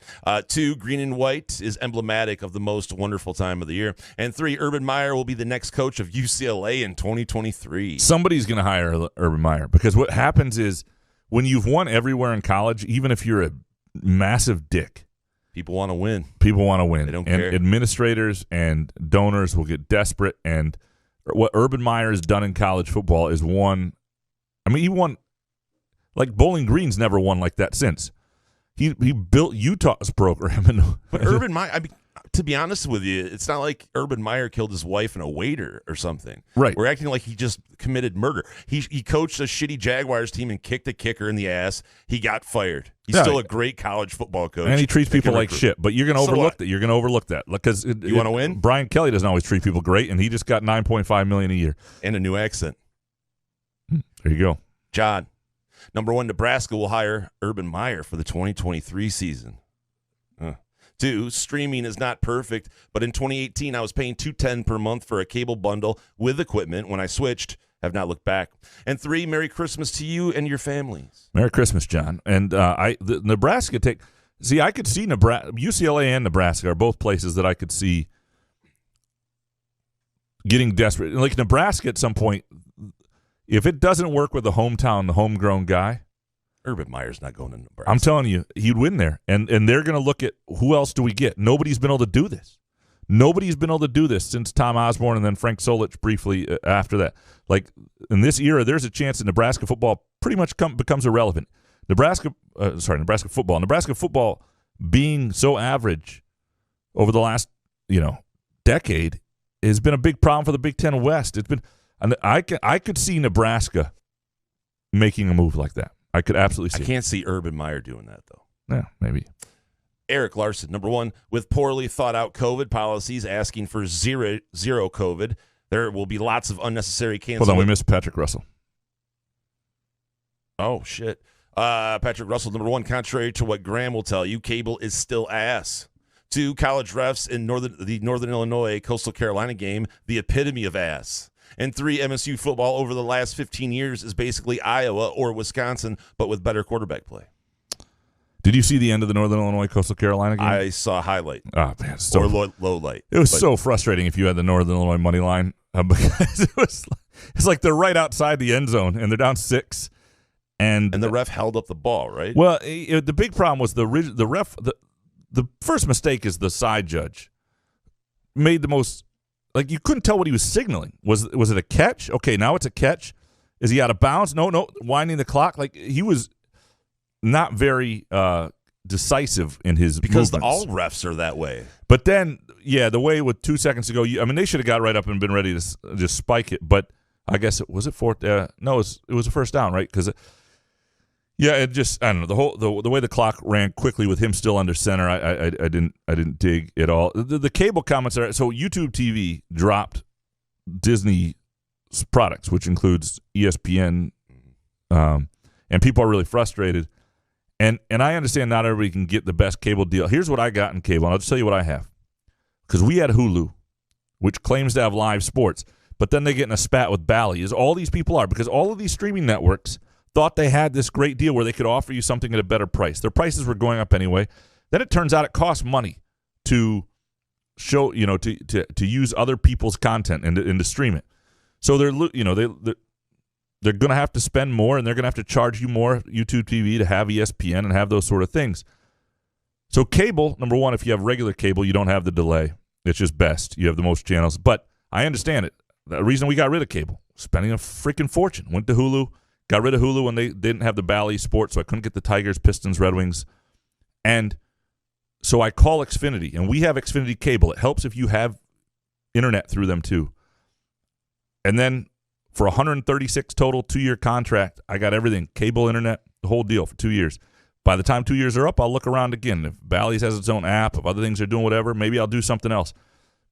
2, green and white is emblematic of the most wonderful time of the year. And 3, Urban Meyer will be the next coach of UCLA in 2023. Somebody's going to hire Urban Meyer, because what happens is when you've won everywhere in college, even if you're a massive dick, people want to win. People want to win. They don't and care. Administrators and donors will get desperate. And what Urban Meyer has done in college football is won. I mean, he won like Bowling Green's never won like that since. He built Utah's program. But Urban Meyer, I mean, to be honest with you, it's not like Urban Meyer killed his wife and a waiter or something. Right. We're acting like he just committed murder. He coached a shitty Jaguars team and kicked a kicker in the ass. He got fired. He's still a great college football coach. And he treats people like shit. But you're going to overlook that. You're going to overlook that. Because you want to win? Brian Kelly doesn't always treat people great, and he just got $9.5 million a year. And a new accent. There you go. John. Number 1, Nebraska will hire Urban Meyer for the 2023 season. 2, streaming is not perfect, but in 2018 I was paying $210 per month for a cable bundle with equipment. When I switched, have not looked back. And 3, Merry Christmas to you and your families. Merry Christmas, John. And the Nebraska take. See, I could see UCLA and Nebraska are both places that I could see getting desperate. Like Nebraska at some point, if it doesn't work with the homegrown guy, Urban Meyer's not going to Nebraska. I'm telling you, he'd win there. And they're going to look at who else do we get. Nobody's been able to do this. Nobody's been able to do this since Tom Osborne and then Frank Solich briefly after that. Like in this era, there's a chance that Nebraska football pretty much becomes irrelevant. Nebraska football being so average over the last decade has been a big problem for the Big Ten West. It's been. And I could see Nebraska making a move like that. I could absolutely see. I can't see Urban Meyer doing that, though. Yeah, maybe. Eric Larson, number 1, with poorly thought out COVID policies asking for zero COVID, there will be lots of unnecessary cancellations. Hold on, we missed Patrick Russell. Oh, shit. Patrick Russell, number 1, contrary to what Graham will tell you, cable is still ass. 2, college refs in the Northern Illinois Coastal Carolina game, the epitome of ass. And 3, MSU football over the last 15 years is basically Iowa or Wisconsin, but with better quarterback play. Did you see the end of the Northern Illinois Coastal Carolina game? I saw a highlight. Oh, man. Or low light. It was so frustrating if you had the Northern Illinois money line. Because it's like they're right outside the end zone, and they're down 6. And the ref held up the ball, right? Well, the big problem was the ref. The first mistake is the side judge made the most. Like, you couldn't tell what he was signaling. Was it a catch? Okay, now it's a catch. Is he out of bounds? No, winding the clock. Like, he was not very decisive in his because movements. All refs are that way. But then, the way with 2 seconds to go, they should have got right up and been ready to just spike it. But I guess it was fourth. No, it was a first down, right? Because it just, I don't know, the way the clock ran quickly with him still under center. I didn't dig at all. The cable comments are so YouTube TV dropped Disney products, which includes ESPN, and people are really frustrated. And I understand not everybody can get the best cable deal. Here's what I got in cable, and I'll just tell you what I have. Because we had Hulu, which claims to have live sports, but then they get in a spat with Bally, as all these people are, because all of these streaming networks thought they had this great deal where they could offer you something at a better price. Their prices were going up anyway. Then it turns out it costs money to show, to use other people's content and to stream it. So they're going to have to spend more, and they're going to have to charge you more YouTube TV to have ESPN and have those sort of things. So cable, number 1, if you have regular cable, you don't have the delay. It's just best. You have the most channels. But I understand it. The reason we got rid of cable, spending a freaking fortune. Went to Hulu. Got rid of Hulu when they didn't have the Bally Sports, so I couldn't get the Tigers, Pistons, Red Wings. And so I call Xfinity, and we have Xfinity cable. It helps if you have internet through them too. And then for $136 total 2-year contract, I got everything, cable, internet, the whole deal for 2 years. By the time 2 years are up, I'll look around again. If Bally's has its own app, if other things are doing whatever, maybe I'll do something else.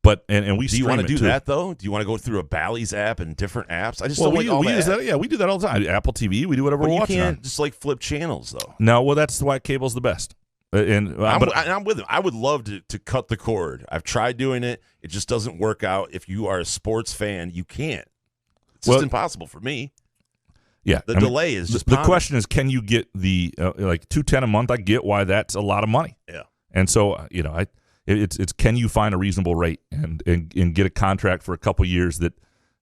But and we do you want to do that though? Do you want to go through a Bally's app and different apps? I just don't like all that. Use that. Yeah, we do that all the time. Apple TV, we do whatever we're watching. You can't on. just like flip channels though. No, well, that's why cable's the best. I'm with him. I would love to cut the cord. I've tried doing it. It just doesn't work out. If you are a sports fan, you can't. It's just impossible for me. Yeah, the delay is just the question is, can you get the like $210 a month? I get why that's a lot of money. Yeah, and so it's can you find a reasonable rate and get a contract for a couple years that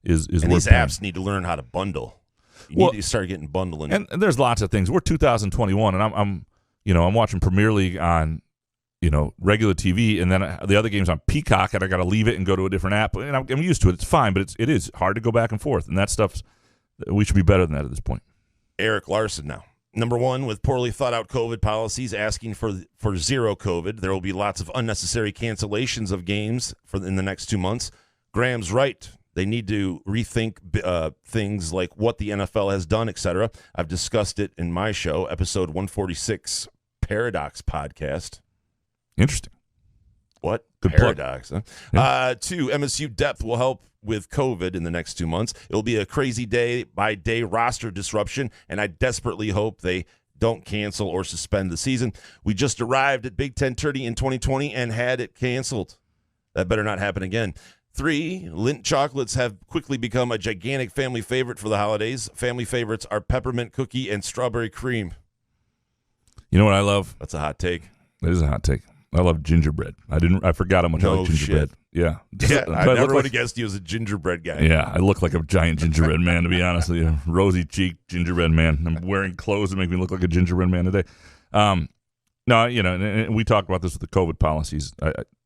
is and worth these paying. apps need to learn how to bundle. You need to start getting bundling. And there's lots of things. We're 2021, and I'm watching Premier League on regular TV, and then the other game's on Peacock, and I got to leave it and go to a different app. And I'm used to it. It's fine, but it is hard to go back and forth, and that stuff's. We should be better than that at this point. Eric Larson now. Number one, with poorly thought out COVID policies asking for zero COVID, there will be lots of unnecessary cancellations of games in the next 2 months. Graham's right. They need to rethink things like what the NFL has done, etc. I've discussed it in my show, episode 146, Paradox Podcast. Interesting. What? Good Paradox, plug. Huh? 2, MSU depth will help with COVID in the next 2 months. It'll be a crazy day-by-day roster disruption, and I desperately hope they don't cancel or suspend the season. We just arrived at Big Ten tourney in 2020 and had it canceled. That better not happen again. 3, Lindt chocolates have quickly become a gigantic family favorite for the holidays. Family favorites are peppermint cookie and strawberry cream. You know what I love? That's a hot take. That is a hot take. I love gingerbread. I forgot how much I like gingerbread. Shit. Yeah. I never would have guessed you as a gingerbread guy. Yeah, I look like a giant gingerbread man, to be honest with you. Rosy-cheeked gingerbread man. I'm wearing clothes that make me look like a gingerbread man today. No, and we talked about this with the COVID policies.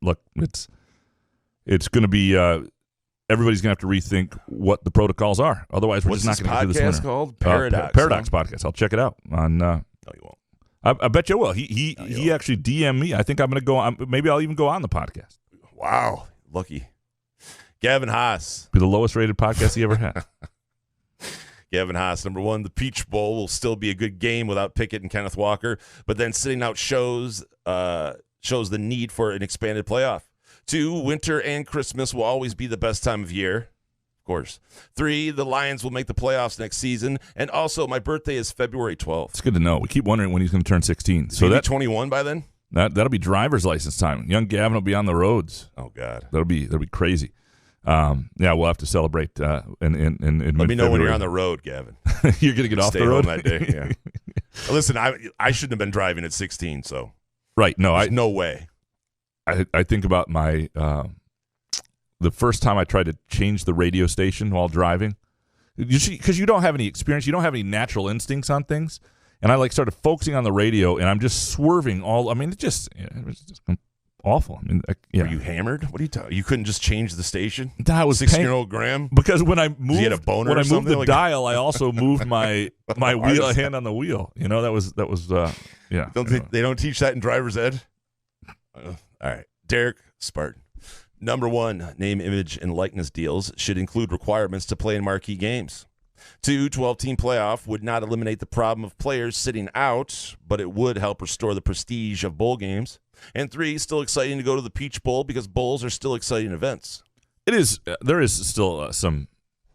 Look, it's going to be everybody's going to have to rethink what the protocols are. Otherwise, we're just not going to get through this winter. What's this podcast called? Paradox. Paradox Podcast. I'll check it out on. No, you won't. I bet you will. He actually DM'd me. I think I'm going to go on. Maybe I'll even go on the podcast. Wow. Lucky. Gavin Haas. Be the lowest rated podcast he ever had. Gavin Haas, number one, the Peach Bowl will still be a good game without Pickett and Kenneth Walker, but then sitting out shows the need for an expanded playoff. 2, winter and Christmas will always be the best time of year. Of course. 3, the Lions will make the playoffs next season. And also, my birthday is February 12th. It's good to know. We keep wondering when he's going to turn 16. So that's 21 by then? That'll be driver's license time. Young Gavin will be on the roads. Oh, God. That'll be crazy. Yeah, we'll have to celebrate. Let me know when you're on the road, Gavin. You're going to get off the road? Stay home that day, yeah. Listen, I shouldn't have been driving at 16, so. Right. No, no way. I think about my the first time I tried to change the radio station while driving, because you don't have any experience, you don't have any natural instincts on things, and I started focusing on the radio, and I'm just swerving all. I mean, it was just awful. I mean, Were you hammered? What are you talking? You couldn't just change the station? I was 16-year-old Graham. Because when I moved, he had a boner when I moved the like dial, I also moved my wheel hand on the wheel. That was yeah. They don't teach that in driver's ed. All right, Derek Spartan. Number 1, name, image, and likeness deals should include requirements to play in marquee games. 2, 12-team playoff would not eliminate the problem of players sitting out, but it would help restore the prestige of bowl games. And 3, still exciting to go to the Peach Bowl because bowls are still exciting events. It is. There is still some,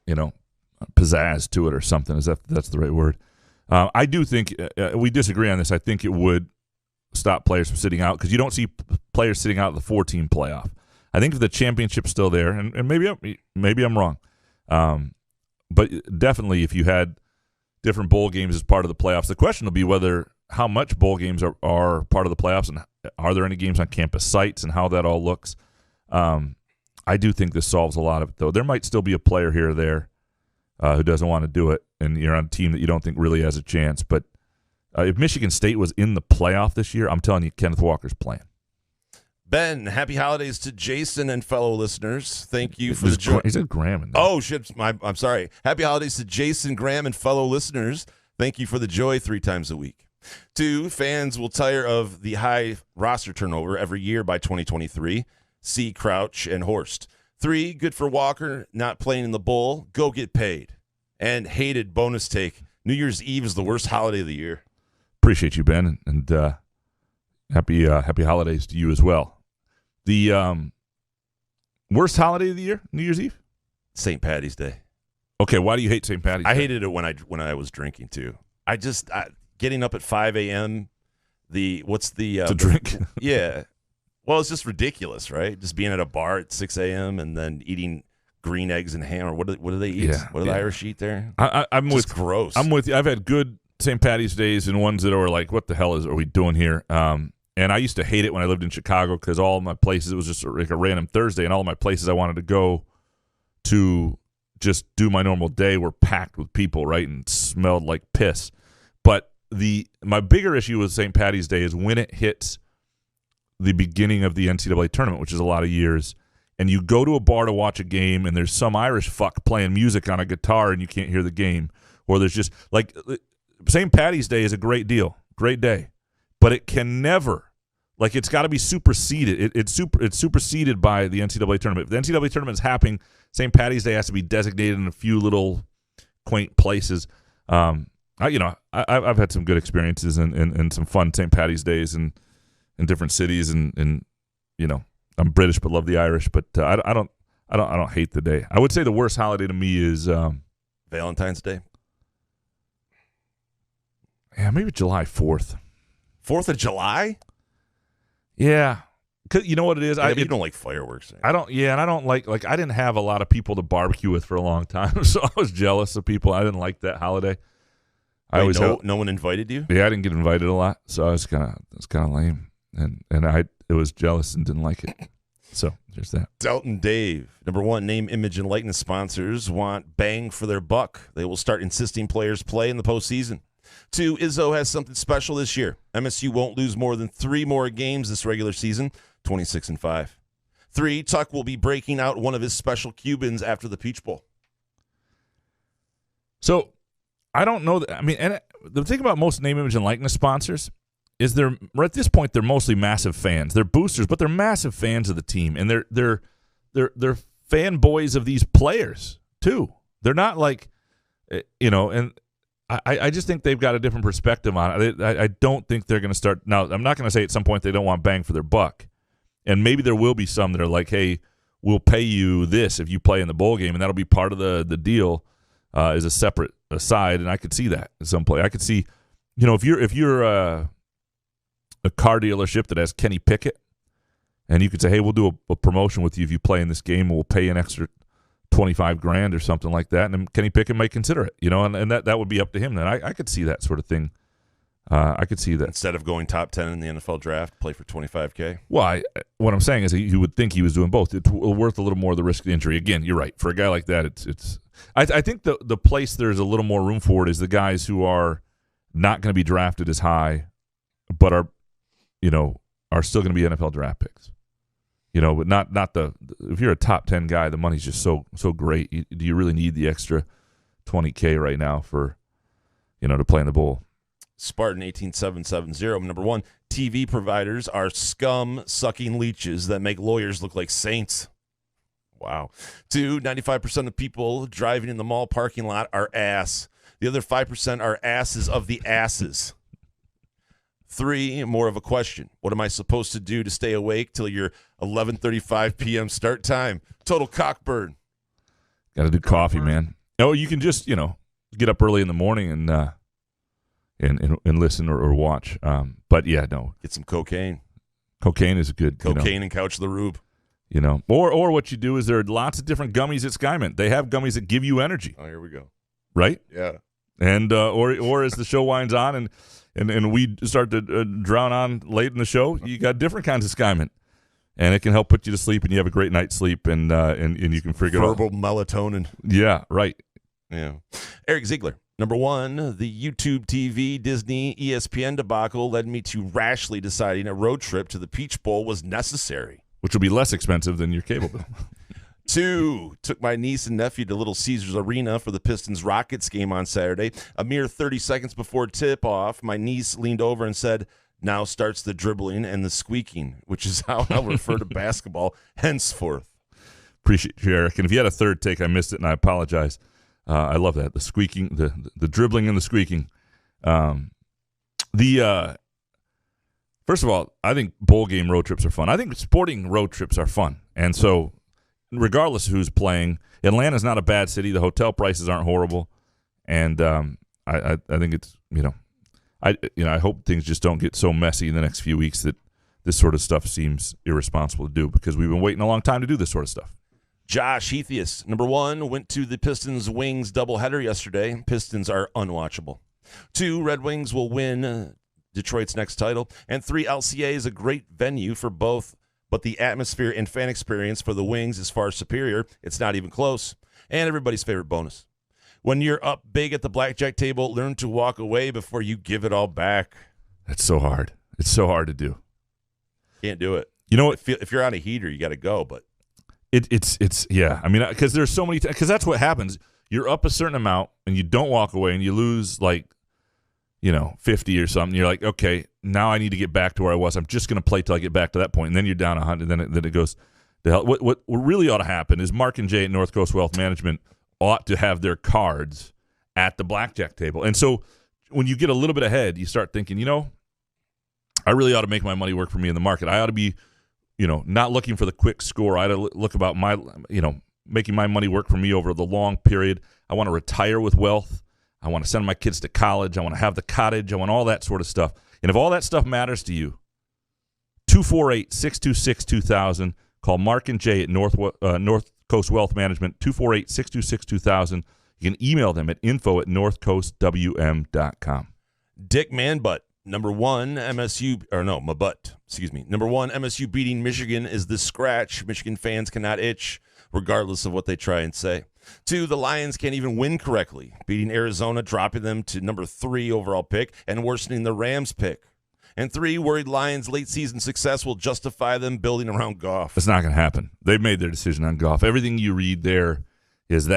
pizzazz to it or something. That's the right word? I do think we disagree on this. I think it would stop players from sitting out because you don't see players sitting out of the 4-team playoff. I think if the championship's still there, and maybe I'm wrong, but definitely if you had different bowl games as part of the playoffs, the question will be how much bowl games are part of the playoffs, and are there any games on campus sites, and how that all looks. I do think this solves a lot of it, though. There might still be a player here or there who doesn't want to do it, and you're on a team that you don't think really has a chance. But if Michigan State was in the playoff this year, I'm telling you, Kenneth Walker's playing. Ben, happy holidays to Jason and fellow listeners. Thank you for the joy. He said Graham in there. Oh, shit. I'm sorry. Happy holidays to Jason, Graham, and fellow listeners. Thank you for the joy 3 times a week. 2, fans will tire of the high roster turnover every year by 2023. See Crouch and Horst. 3, good for Walker, not playing in the bowl. Go get paid. And hated bonus take. New Year's Eve is the worst holiday of the year. Appreciate you, Ben, and happy holidays to you as well. The worst holiday of the year, New Year's Eve? St. Patty's Day. Okay, why do you hate St. Patty's Day? I hated it when I was drinking too. Getting up at 5 a.m. To drink? Yeah. Well, it's just ridiculous, right? Just being at a bar at 6 a.m. and then eating green eggs and ham, or what do they eat? Yeah, What do the Irish eat there? I'm Just with gross. I'm with you. I've had good St. Patty's Days and ones that are like, what the hell are we doing here? And I used to hate it when I lived in Chicago because all my places, it was just like a random Thursday, and all my places I wanted to go to just do my normal day were packed with people, right, and smelled like piss. But my bigger issue with St. Patty's Day is when it hits the beginning of the NCAA tournament, which is a lot of years, and you go to a bar to watch a game, and there's some Irish fuck playing music on a guitar, and you can't hear the game, or there's just like St. Patty's Day is a great deal, great day, but it can never. Like, it's got to be superseded. It's superseded by the NCAA tournament. If the NCAA tournament is happening, St. Patty's Day has to be designated in a few little quaint places. I've had some good experiences and some fun St. Patty's Days in different cities, and I'm British but love the Irish. But I don't hate the day. I would say the worst holiday to me is Valentine's Day. Yeah, maybe July 4th. 4th of July. Yeah, 'cause you know what it is. Yeah, you don't like fireworks. I don't. Yeah, and I don't like I didn't have a lot of people to barbecue with for a long time, so I was jealous of people. I didn't like that holiday. No one invited you. Yeah, I didn't get invited a lot, so I was kind of lame, and I was jealous and didn't like it. So there's that. Delton Dave, number one, name, image, and likeness sponsors want bang for their buck. They will start insisting players play in the postseason. 2, Izzo has something special this year. MSU won't lose more than 3 more games this regular season, 26-5. 3, Tuck will be breaking out one of his special Cubans after the Peach Bowl. So I don't know. And the thing about most name, image, and likeness sponsors is at this point they're mostly massive fans. They're boosters, but they're massive fans of the team, and they're fanboys of these players too. They're not like, and. I just think they've got a different perspective on it. I don't think they're going to start. Now, I'm not going to say at some point they don't want bang for their buck. And maybe there will be some that are like, hey, we'll pay you this if you play in the bowl game, and that'll be part of the deal as a separate aside. And I could see that at some point. I could see, if you're a car dealership that has Kenny Pickett, and you could say, hey, we'll do a promotion with you if you play in this game, and we'll pay you an extra $25,000 or something like that, and then Kenny Pickett might consider it, and that would be up to him. Then I could see that sort of thing. I could see that instead of going top 10 in the NFL draft, play for $25,000. Well, what I'm saying is he would think he was doing both. It's worth a little more of the risk of injury. Again, you're right. For a guy like that, it's. I think the place there's a little more room for it is the guys who are not going to be drafted as high, but are still going to be NFL draft picks. But not if you're a top 10 guy, the money's just so great. Do you really need the extra $20,000 right now for, to play in the bowl? Spartan 18770, number one, TV providers are scum-sucking leeches that make lawyers look like saints. Wow. 2, 95% of people driving in the mall parking lot are ass. The other 5% are asses of the asses. 3, more of a question. What am I supposed to do to stay awake till your 11:35 p.m. start time? Total cockburn. Got to do coffee, man. No, you can just, get up early in the morning and listen or watch. But yeah, no. Get some cocaine. Cocaine is good. Cocaine and couch the rube. Or what you do is there are lots of different gummies at Skymint. They have gummies that give you energy. Oh, here we go. Right? Yeah. And or as the show winds on and we start to drown on late in the show, you got different kinds of Skymint, and it can help put you to sleep, and you have a great night's sleep, and you can figure it out. Verbal melatonin. Yeah, right. Yeah. Eric Ziegler, number one, the YouTube TV, Disney, ESPN debacle led me to rashly deciding a road trip to the Peach Bowl was necessary. Which will be less expensive than your cable bill. 2, took my niece and nephew to Little Caesars Arena for the Pistons-Rockets game on Saturday. A mere 30 seconds before tip-off, my niece leaned over and said, "Now starts the dribbling and the squeaking," which is how I'll refer to basketball henceforth. Appreciate you, Eric. And if you had a third take, I missed it, and I apologize. I love that. The squeaking, the dribbling and the squeaking. First of all, I think bowl game road trips are fun. I think sporting road trips are fun. And so regardless of who's playing, Atlanta's not a bad city. The hotel prices aren't horrible. And I think it's, I hope things just don't get so messy in the next few weeks that this sort of stuff seems irresponsible to do, because we've been waiting a long time to do this sort of stuff. Josh Heathius, number 1, went to the Pistons-Wings doubleheader yesterday. Pistons are unwatchable. 2, Red Wings will win Detroit's next title. And 3, LCA is a great venue for both, but the atmosphere and fan experience for the Wings is far superior. It's not even close. And everybody's favorite bonus. When you're up big at the blackjack table, learn to walk away before you give it all back. That's so hard. It's so hard to do. Can't do it. You know what? If you're on a heater, you got to go, but it's yeah. I mean, because there's so many because that's what happens. You're up a certain amount and you don't walk away and you lose 50 or something. You're like, okay, now I need to get back to where I was. I'm just going to play till I get back to that point, and then you're down 100. Then it goes to hell. What really ought to happen is Mark and Jay at North Coast Wealth Management ought to have their cards at the blackjack table. And so when you get a little bit ahead, you start thinking, I really ought to make my money work for me in the market. I ought to be, not looking for the quick score. I ought to look about my, making my money work for me over the long period. I want to retire with wealth. I want to send my kids to college. I want to have the cottage. I want all that sort of stuff. And if all that stuff matters to you, 248-626-2000. Call Mark and Jay at North Coast Wealth Management, 248-626-2000. You can email them at info@northcoastwm.com. Dick Manbutt, number 1, MSU beating Michigan is the scratch. Michigan fans cannot itch, regardless of what they try and say. 2, the Lions can't even win correctly, beating Arizona, dropping them to number 3 overall pick, and worsening the Rams pick. And 3, worried Lions' late-season success will justify them building around Goff. It's not going to happen. They've made their decision on Goff. Everything you read there is,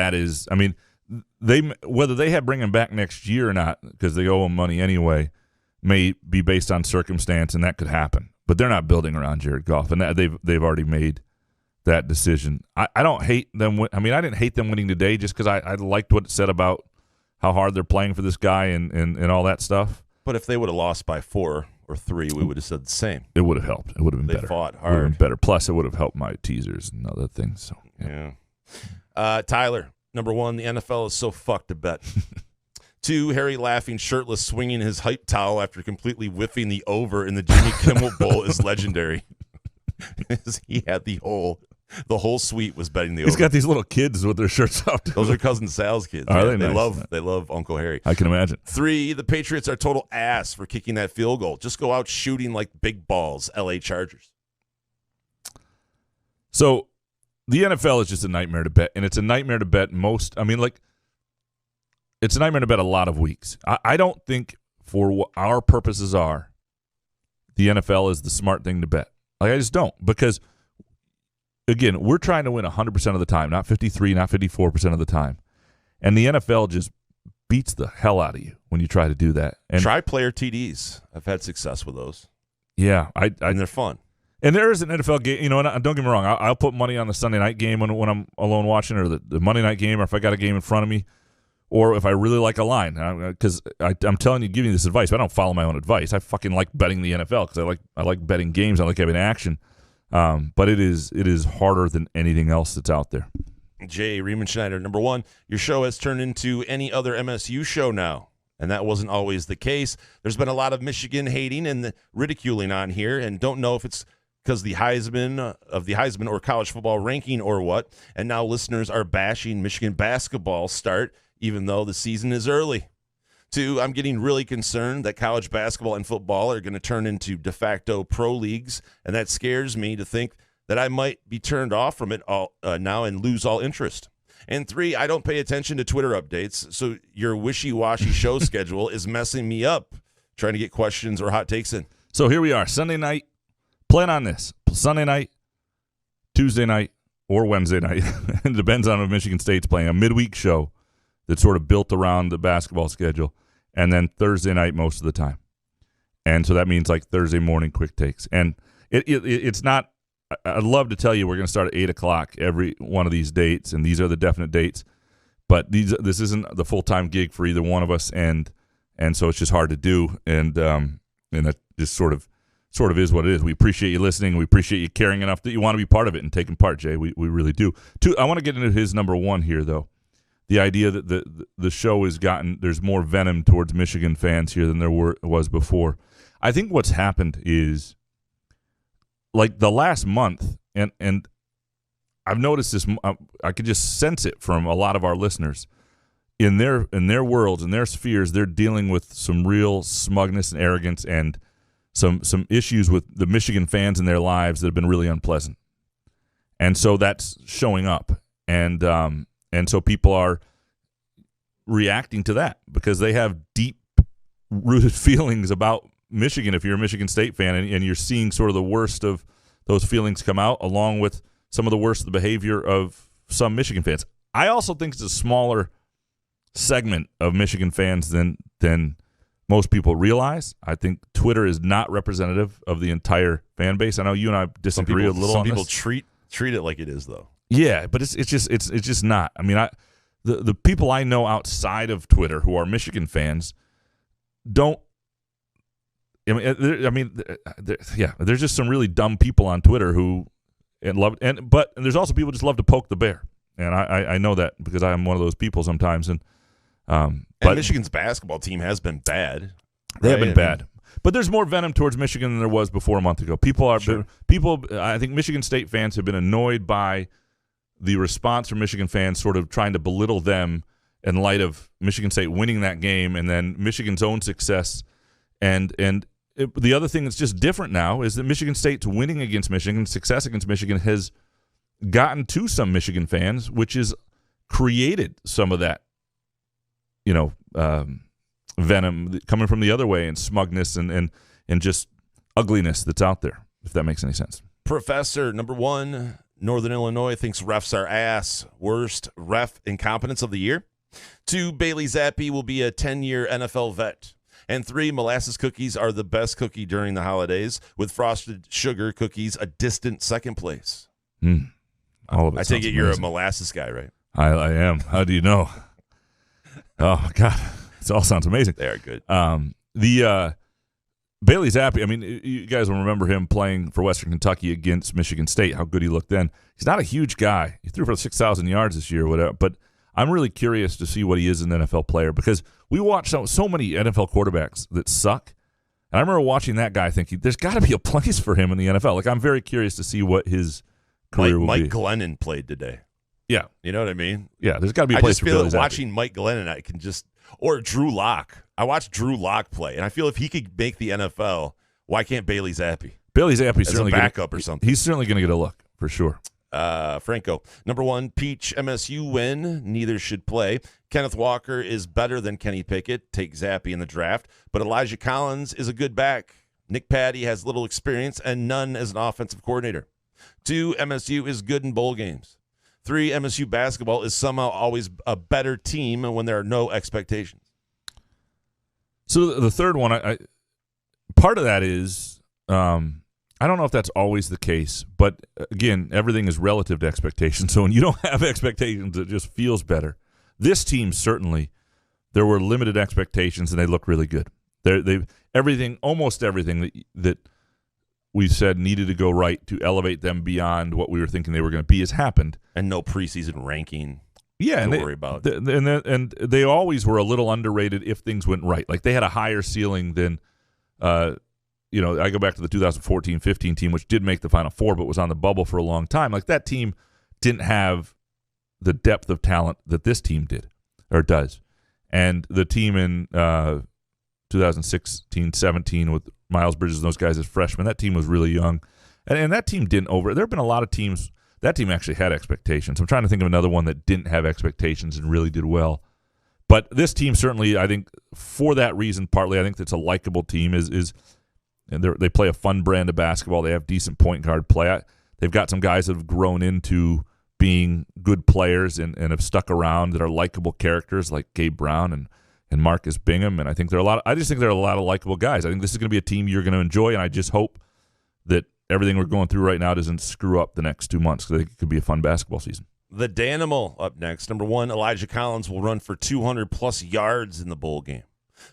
whether they have bring him back next year or not, because they owe him money anyway, may be based on circumstance, and that could happen. But they're not building around Jared Goff, and they've already made that decision. I don't hate them. I didn't hate them winning today just because I liked what it said about how hard they're playing for this guy and all that stuff. But if they would have lost by 4 or 3, we would have said the same. It would have helped. It would have been better. They fought It would have hard. been better. Plus, it would have helped my teasers and other things. So yeah. Tyler, number 1, the NFL is so fucked to bet. 2, Harry laughing shirtless, swinging his hype towel after completely whiffing the over in the Jimmy Kimmel Bowl is legendary. He had the whole suite was betting the over. He's got these little kids with their shirts off. Those are Cousin Sal's kids. Are Yeah, they nice? They love Uncle Harry. I can imagine. 3, the Patriots are total ass for kicking that field goal. Just go out shooting like big balls, LA Chargers. So the NFL is just a nightmare to bet, and it's a nightmare to bet it's a nightmare to bet a lot of weeks. I don't think for what our purposes are, the NFL is the smart thing to bet. I just don't, because again, we're trying to win 100% of the time, not 53, not 54% of the time. And the NFL just beats the hell out of you when you try to do that. And try player TDs. I've had success with those. Yeah. And they're fun. And there is an NFL game, and don't get me wrong, I'll put money on the Sunday night game when I'm alone watching, or the Monday night game, or if I got a game in front of me, or if I really like a line. Because I'm telling you, giving you this advice, but I don't follow my own advice. I fucking like betting the NFL because I like betting games. I like having action. But it is harder than anything else that's out there. Jay Riemenschneider, number 1, your show has turned into any other MSU show now, and that wasn't always the case. There's been a lot of Michigan hating and ridiculing on here, and don't know if it's because the Heisman or college football ranking or what, and now listeners are bashing Michigan basketball start, even though the season is early. 2, I'm getting really concerned that college basketball and football are going to turn into de facto pro leagues, and that scares me to think that I might be turned off from it all now and lose all interest. And 3, I don't pay attention to Twitter updates, so your wishy-washy show schedule is messing me up trying to get questions or hot takes in. So here we are, Sunday night. Plan on this. Sunday night, Tuesday night, or Wednesday night. It depends on if Michigan State's playing. A midweek show that's sort of built around the basketball schedule. And then Thursday night most of the time. And so that means like Thursday morning quick takes. And it's not – I'd love to tell you we're going to start at 8 o'clock every one of these dates, and these are the definite dates. But this isn't the full-time gig for either one of us, and so it's just hard to do. And that just sort of is what it is. We appreciate you listening. We appreciate you caring enough that you want to be part of it and taking part, Jay. We really do. I want to get into his number 1 here, though. The idea that the show has there's more venom towards Michigan fans here than there was before. I think what's happened is, like the last month, and I've noticed this. I could just sense it from a lot of our listeners. In their worlds, in their spheres, they're dealing with some real smugness and arrogance and some issues with the Michigan fans in their lives that have been really unpleasant. And so that's showing up. And so people are reacting to that because they have deep-rooted feelings about Michigan if you're a Michigan State fan, and you're seeing sort of the worst of those feelings come out along with some of the worst of the behavior of some Michigan fans. I also think it's a smaller segment of Michigan fans than most people realize. I think Twitter is not representative of the entire fan base. I know you and I disagree a little on this. Some people treat it like it is, though. Yeah, but it's just not. I mean, the people I know outside of Twitter who are Michigan fans don't. There's just some really dumb people on Twitter who but there's also people who just love to poke the bear, and I know that because I am one of those people sometimes. But Michigan's basketball team has been bad. They have been bad. But there's more venom towards Michigan than there was before a month ago. I think Michigan State fans have been annoyed by the response from Michigan fans sort of trying to belittle them in light of Michigan State winning that game and then Michigan's own success. The other thing that's just different now is that Michigan State's winning against Michigan, success against Michigan has gotten to some Michigan fans, which has created some of that, venom coming from the other way and smugness and just ugliness that's out there, if that makes any sense. Professor, number 1, Northern Illinois thinks refs are ass. Worst ref incompetence of the year. 2, Bailey Zappi will be a 10-year NFL vet. And 3, molasses cookies are the best cookie during the holidays, with frosted sugar cookies a distant second place. All of it. I take it you're a molasses guy, right? I am. How do you know? Oh, God. It all sounds amazing. They are good. The Bailey Zappi, I mean, you guys will remember him playing for Western Kentucky against Michigan State, how good he looked then. He's not a huge guy. He threw for 6,000 yards this year or whatever, but I'm really curious to see what he is as an NFL player because we watch so many NFL quarterbacks that suck. And I remember watching that guy thinking, there's got to be a place for him in the NFL. Like, I'm very curious to see what his career will be. Mike Glennon played today. Yeah. You know what I mean? Yeah, there's got to be a place for Bailey Zappi. I just feel that watching Mike Glennon, I can just – or Drew Lock. I watched Drew Lock play, and I feel if he could make the NFL, why can't Bailey Zappi? Bailey Zappi's certainly a backup or something. He's certainly going to get a look, for sure. Franco, number 1, Peach MSU win. Neither should play. Kenneth Walker is better than Kenny Pickett. Take Zappi in the draft. But Elijah Collins is a good back. Nick Patty has little experience and none as an offensive coordinator. 2, MSU is good in bowl games. 3, MSU basketball is somehow always a better team when there are no expectations. So the third one, I part of that is I don't know if that's always the case, but again, everything is relative to expectations. So when you don't have expectations, it just feels better. This team certainly, there were limited expectations, and they look really good. Almost everything that we said needed to go right to elevate them beyond what we were thinking they were going to be has happened. And no preseason ranking. Yeah, to worry about. And they always were a little underrated if things went right. Like they had a higher ceiling than, I go back to the 2014-15 team, which did make the Final Four, but was on the bubble for a long time. Like that team didn't have the depth of talent that this team did or does. And the team in 2016-17 with Miles Bridges and those guys as freshmen, that team was really young. And that team didn't there have been a lot of teams, that team actually had expectations. I'm trying to think of another one that didn't have expectations and really did well. But this team certainly, I think, for that reason, partly, I think it's a likable team. And they play a fun brand of basketball. They have decent point guard play. They've got some guys that have grown into being good players and have stuck around that are likable characters like Gabe Brown and Marcus Bingham. And I think I just think there are a lot of likable guys. I think this is going to be a team you're going to enjoy, and I just hope that everything we're going through right now doesn't screw up the next 2 months because it could be a fun basketball season. The Danimal up next. Number 1, Elijah Collins will run for 200-plus yards in the bowl game.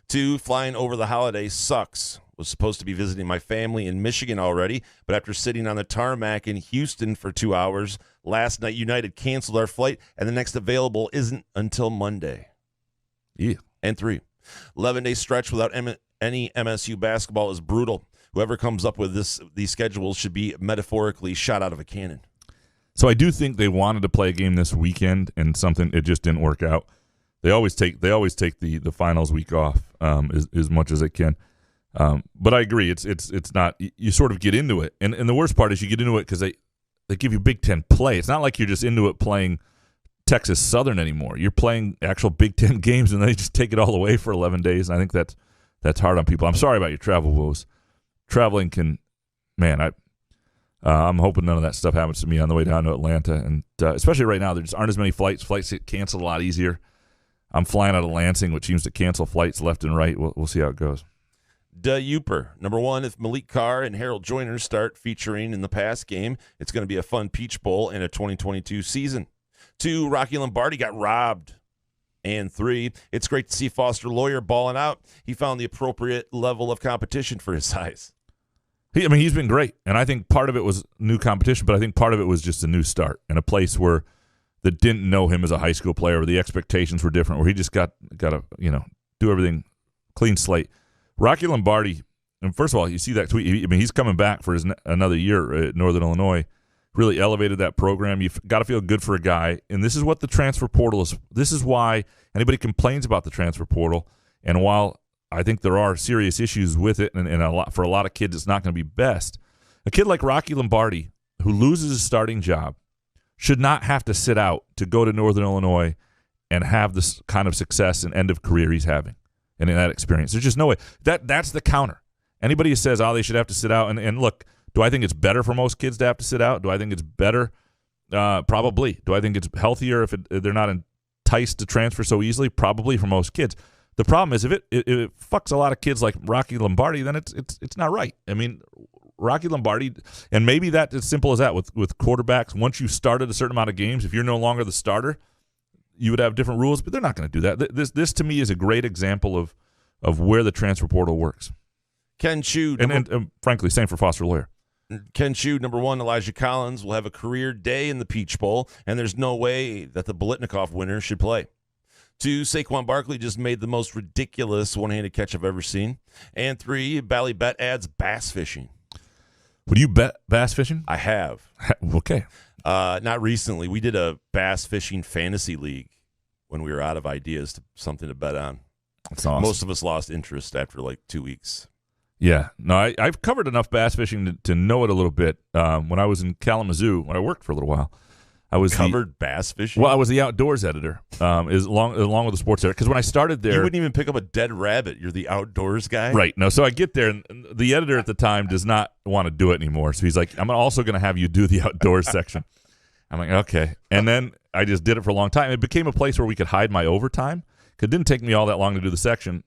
2, flying over the holiday sucks. Was supposed to be visiting my family in Michigan already, but after sitting on the tarmac in Houston for 2 hours, last night United canceled our flight, and the next available isn't until Monday. Yeah. And 3, 11-day stretch without any MSU basketball is brutal. Whoever comes up with these schedules should be metaphorically shot out of a cannon. So I do think they wanted to play a game this weekend, and it just didn't work out. They always take the finals week off as much as they can. But I agree, it's not. You sort of get into it, and the worst part is you get into it because they give you Big Ten play. It's not like you're just into it playing Texas Southern anymore. You're playing actual Big Ten games, and they just take it all away for 11 days. And I think that's hard on people. I'm sorry about your travel woes. Traveling can, man, I'm hoping none of that stuff happens to me on the way down to Atlanta, and especially right now, there just aren't as many flights. Flights get canceled a lot easier. I'm flying out of Lansing, which seems to cancel flights left and right. We'll see how it goes. Uper. Number 1, if Malik Carr and Harold Joyner start featuring in the pass game, it's going to be a fun Peach Bowl in a 2022 season. 2, Rocky Lombardi got robbed. And 3, it's great to see Foster Lawyer balling out. He found the appropriate level of competition for his size. He's been great, and I think part of it was new competition, but I think part of it was just a new start in a place where that didn't know him as a high school player, where the expectations were different, where he just got to do everything clean slate. Rocky Lombardi, and first of all, you see that tweet. He's coming back for another year at Northern Illinois. Really elevated that program. You've got to feel good for a guy, and this is what the transfer portal is. This is why anybody complains about the transfer portal, and while I think there are serious issues with it, and for a lot of kids, it's not going to be best. A kid like Rocky Lombardi, who loses his starting job, should not have to sit out to go to Northern Illinois and have this kind of success and end of career he's having, and in that experience. There's just no way. That's the counter. Anybody who says, they should have to sit out, and look, do I think it's better for most kids to have to sit out? Do I think it's better? Probably. Do I think it's healthier if they're not enticed to transfer so easily? Probably for most kids. The problem is if it fucks a lot of kids like Rocky Lombardi, then it's not right. I mean, Rocky Lombardi, and maybe that's as simple as that with quarterbacks. Once you started a certain amount of games, if you're no longer the starter, you would have different rules, but they're not going to do that. This to me is a great example of where the transfer portal works. Ken Chu. And frankly, same for Foster Lawyer. Ken Chu, number 1, Elijah Collins will have a career day in the Peach Bowl, and there's no way that the Biletnikoff winner should play. 2, Saquon Barkley just made the most ridiculous one-handed catch I've ever seen. And 3, Bally Bet adds bass fishing. Would you bet bass fishing? I have. Okay. Not recently. We did a bass fishing fantasy league when we were out of ideas something to bet on. That's awesome. Most of us lost interest after like 2 weeks. Yeah. No, I've covered enough bass fishing to know it a little bit. When I was in Kalamazoo, when I worked for a little while, I was covered bass fishing. Well, I was the outdoors editor, along with the sports editor. Because when I started there, you wouldn't even pick up a dead rabbit. You're the outdoors guy, right? No, so I get there, and the editor at the time does not want to do it anymore. So he's like, "I'm also going to have you do the outdoors section." I'm like, "Okay," and then I just did it for a long time. It became a place where we could hide my overtime. It didn't take me all that long to do the section,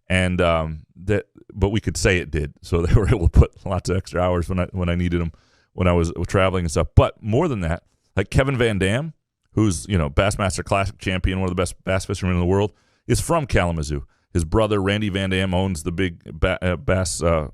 and but we could say it did. So they were able to put lots of extra hours when I needed them when I was traveling and stuff. But more than that. Like Kevin Van Dam, who's Bassmaster Classic champion, one of the best bass fishermen in the world, is from Kalamazoo. His brother Randy Van Dam owns the big bass. I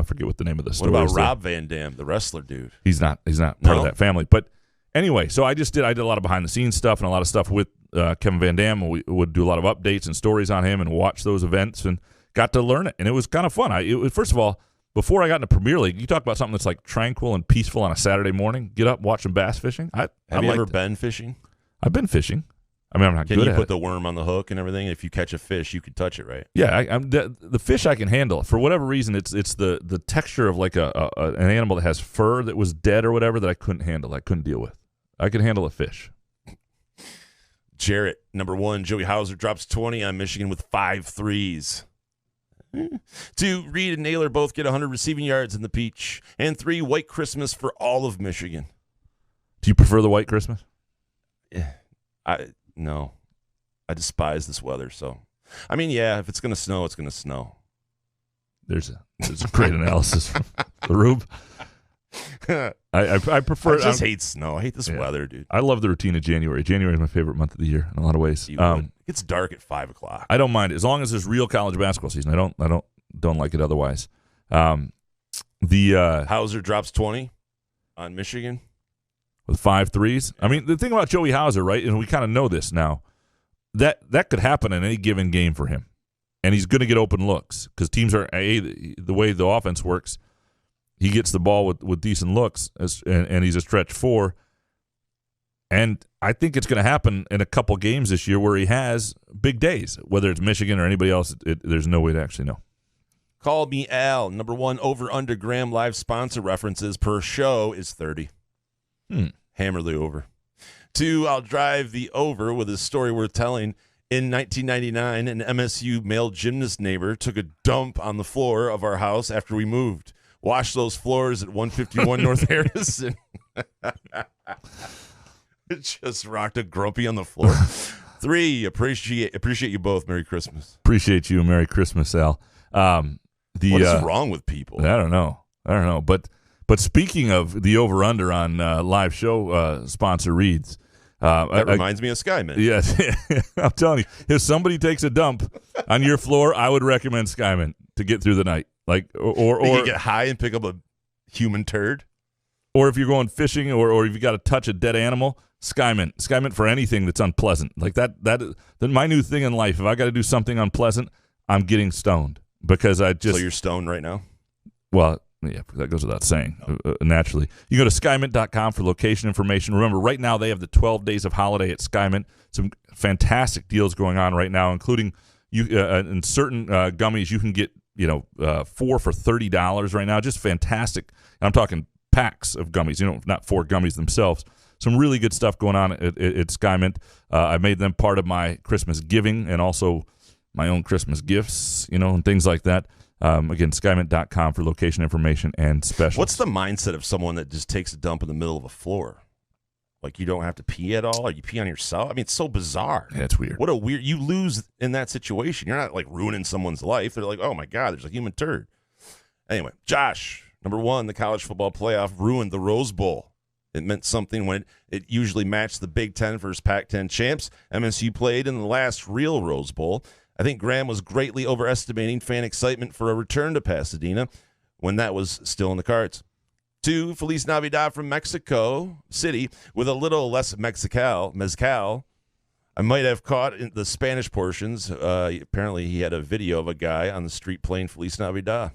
forget what the name of the store is. What about Rob Van Dam, the wrestler dude? He's not part of that family. But anyway, so I did a lot of behind the scenes stuff and a lot of stuff with Kevin Van Dam. We would do a lot of updates and stories on him and watch those events and got to learn it, and it was kind of fun. First of all, before I got into Premier League, you talk about something that's like tranquil and peaceful on a Saturday morning. Get up, watch some bass fishing. Have you ever been fishing? I've been fishing. I mean, I'm not good at it. Can you put the worm on the hook and everything? If you catch a fish, you can touch it, right? Yeah, the fish I can handle. For whatever reason, it's the texture of like an animal that has fur that was dead or whatever that I couldn't handle. I couldn't deal with. I can handle a fish. Jarrett, number 1, Joey Hauser drops 20 on Michigan with 5 threes. 2, Reed and Naylor both get 100 receiving yards in the Peach. And 3, White Christmas for all of Michigan. Do you prefer the White Christmas? No. I despise this weather. So, I mean, yeah, if it's going to snow, it's going to snow. There's a great analysis from the Rube. I prefer. I just hate snow. I hate this weather, dude. I love the routine of January. January is my favorite month of the year in a lot of ways. It's dark at 5 o'clock. I don't mind it as long as there's real college basketball season. I don't like it otherwise. Hauser drops 20 on Michigan with 5 threes. I mean, the thing about Joey Hauser, right? And we kind of know this now. That could happen in any given game for him, and he's going to get open looks because teams are the way the offense works. He gets the ball with decent looks, and he's a stretch 4. And I think it's going to happen in a couple games this year where he has big days, whether it's Michigan or anybody else. There's no way to actually know. Call me Al. Number one, over-under Graham live sponsor references per show is 30. Hammer the over. 2, I'll drive the over with a story worth telling. In 1999, an MSU male gymnast neighbor took a dump on the floor of our house after we moved. Washed those floors at 151 North Harrison. It just rocked a grumpy on the floor. 3, appreciate you both. Merry Christmas. Appreciate you. Merry Christmas, Al. What is wrong with people? I don't know. But speaking of the over-under on live show sponsor reads. That reminds me of Skyman. Yes. I'm telling you, if somebody takes a dump on your floor, I would recommend Skyman to get through the night. Like, or you get high and pick up a human turd. Or if you're going fishing or if you got to touch a dead animal, Skyman for anything that's unpleasant. Like that my new thing in life, if I got to do something unpleasant, I'm getting stoned because I just. So you're stoned right now? Well, yeah, that goes without saying, naturally. You go to skymint.com for location information. Remember, right now they have the 12 days of holiday at Skymint. Some fantastic deals going on right now, including in certain gummies you can get 4 for $30 right now. Just fantastic. And I'm talking packs of gummies, not 4 gummies themselves. Some really good stuff going on at Skymint. I made them part of my Christmas giving and also my own Christmas gifts, and things like that. Again, skymint.com for location information and specials. What's the mindset of someone that just takes a dump in the middle of a floor? Like you don't have to pee at all, or you pee on yourself? I mean, it's so bizarre. Yeah, it's weird. You lose in that situation. You're not like ruining someone's life. They're like, oh my God, there's a human turd. Anyway, Josh, number 1, the college football playoff ruined the Rose Bowl. It meant something when it usually matched the Big Ten versus Pac-10 champs. MSU played in the last real Rose Bowl. I think Graham was greatly overestimating fan excitement for a return to Pasadena when that was still in the cards. 2, Feliz Navidad from Mexico City with a little less mezcal. I might have caught in the Spanish portions. Apparently he had a video of a guy on the street playing Feliz Navidad.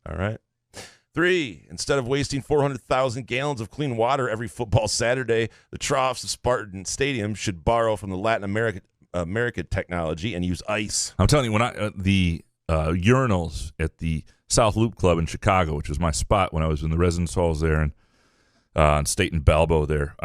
All right. 3, instead of wasting 400,000 gallons of clean water every football Saturday, the troughs of Spartan Stadium should borrow from the Latin American technology and use ice. I'm telling you, when the urinals at the South Loop Club in Chicago, which was my spot when I was in the residence halls there and on State and Balbo there,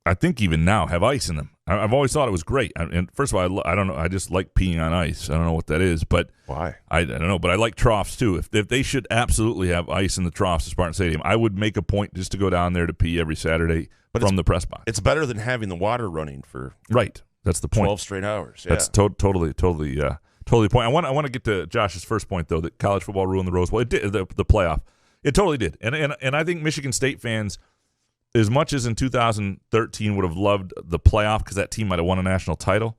I think even now have ice in them. I've always thought it was great. And first of all, I don't know. I just like peeing on ice. I don't know what that is, but why? I don't know. But I like troughs too. If they should absolutely have ice in the troughs at Spartan Stadium, I would make a point just to go down there to pee every Saturday from the press box. It's better than having the water running for right. That's the point. 12 straight hours. Yeah. That's totally the point. I want to get to Josh's first point though, that college football ruined the Rose Bowl. It did the playoff. It totally did. And I think Michigan State fans, as much as in 2013 would have loved the playoff because that team might have won a national title,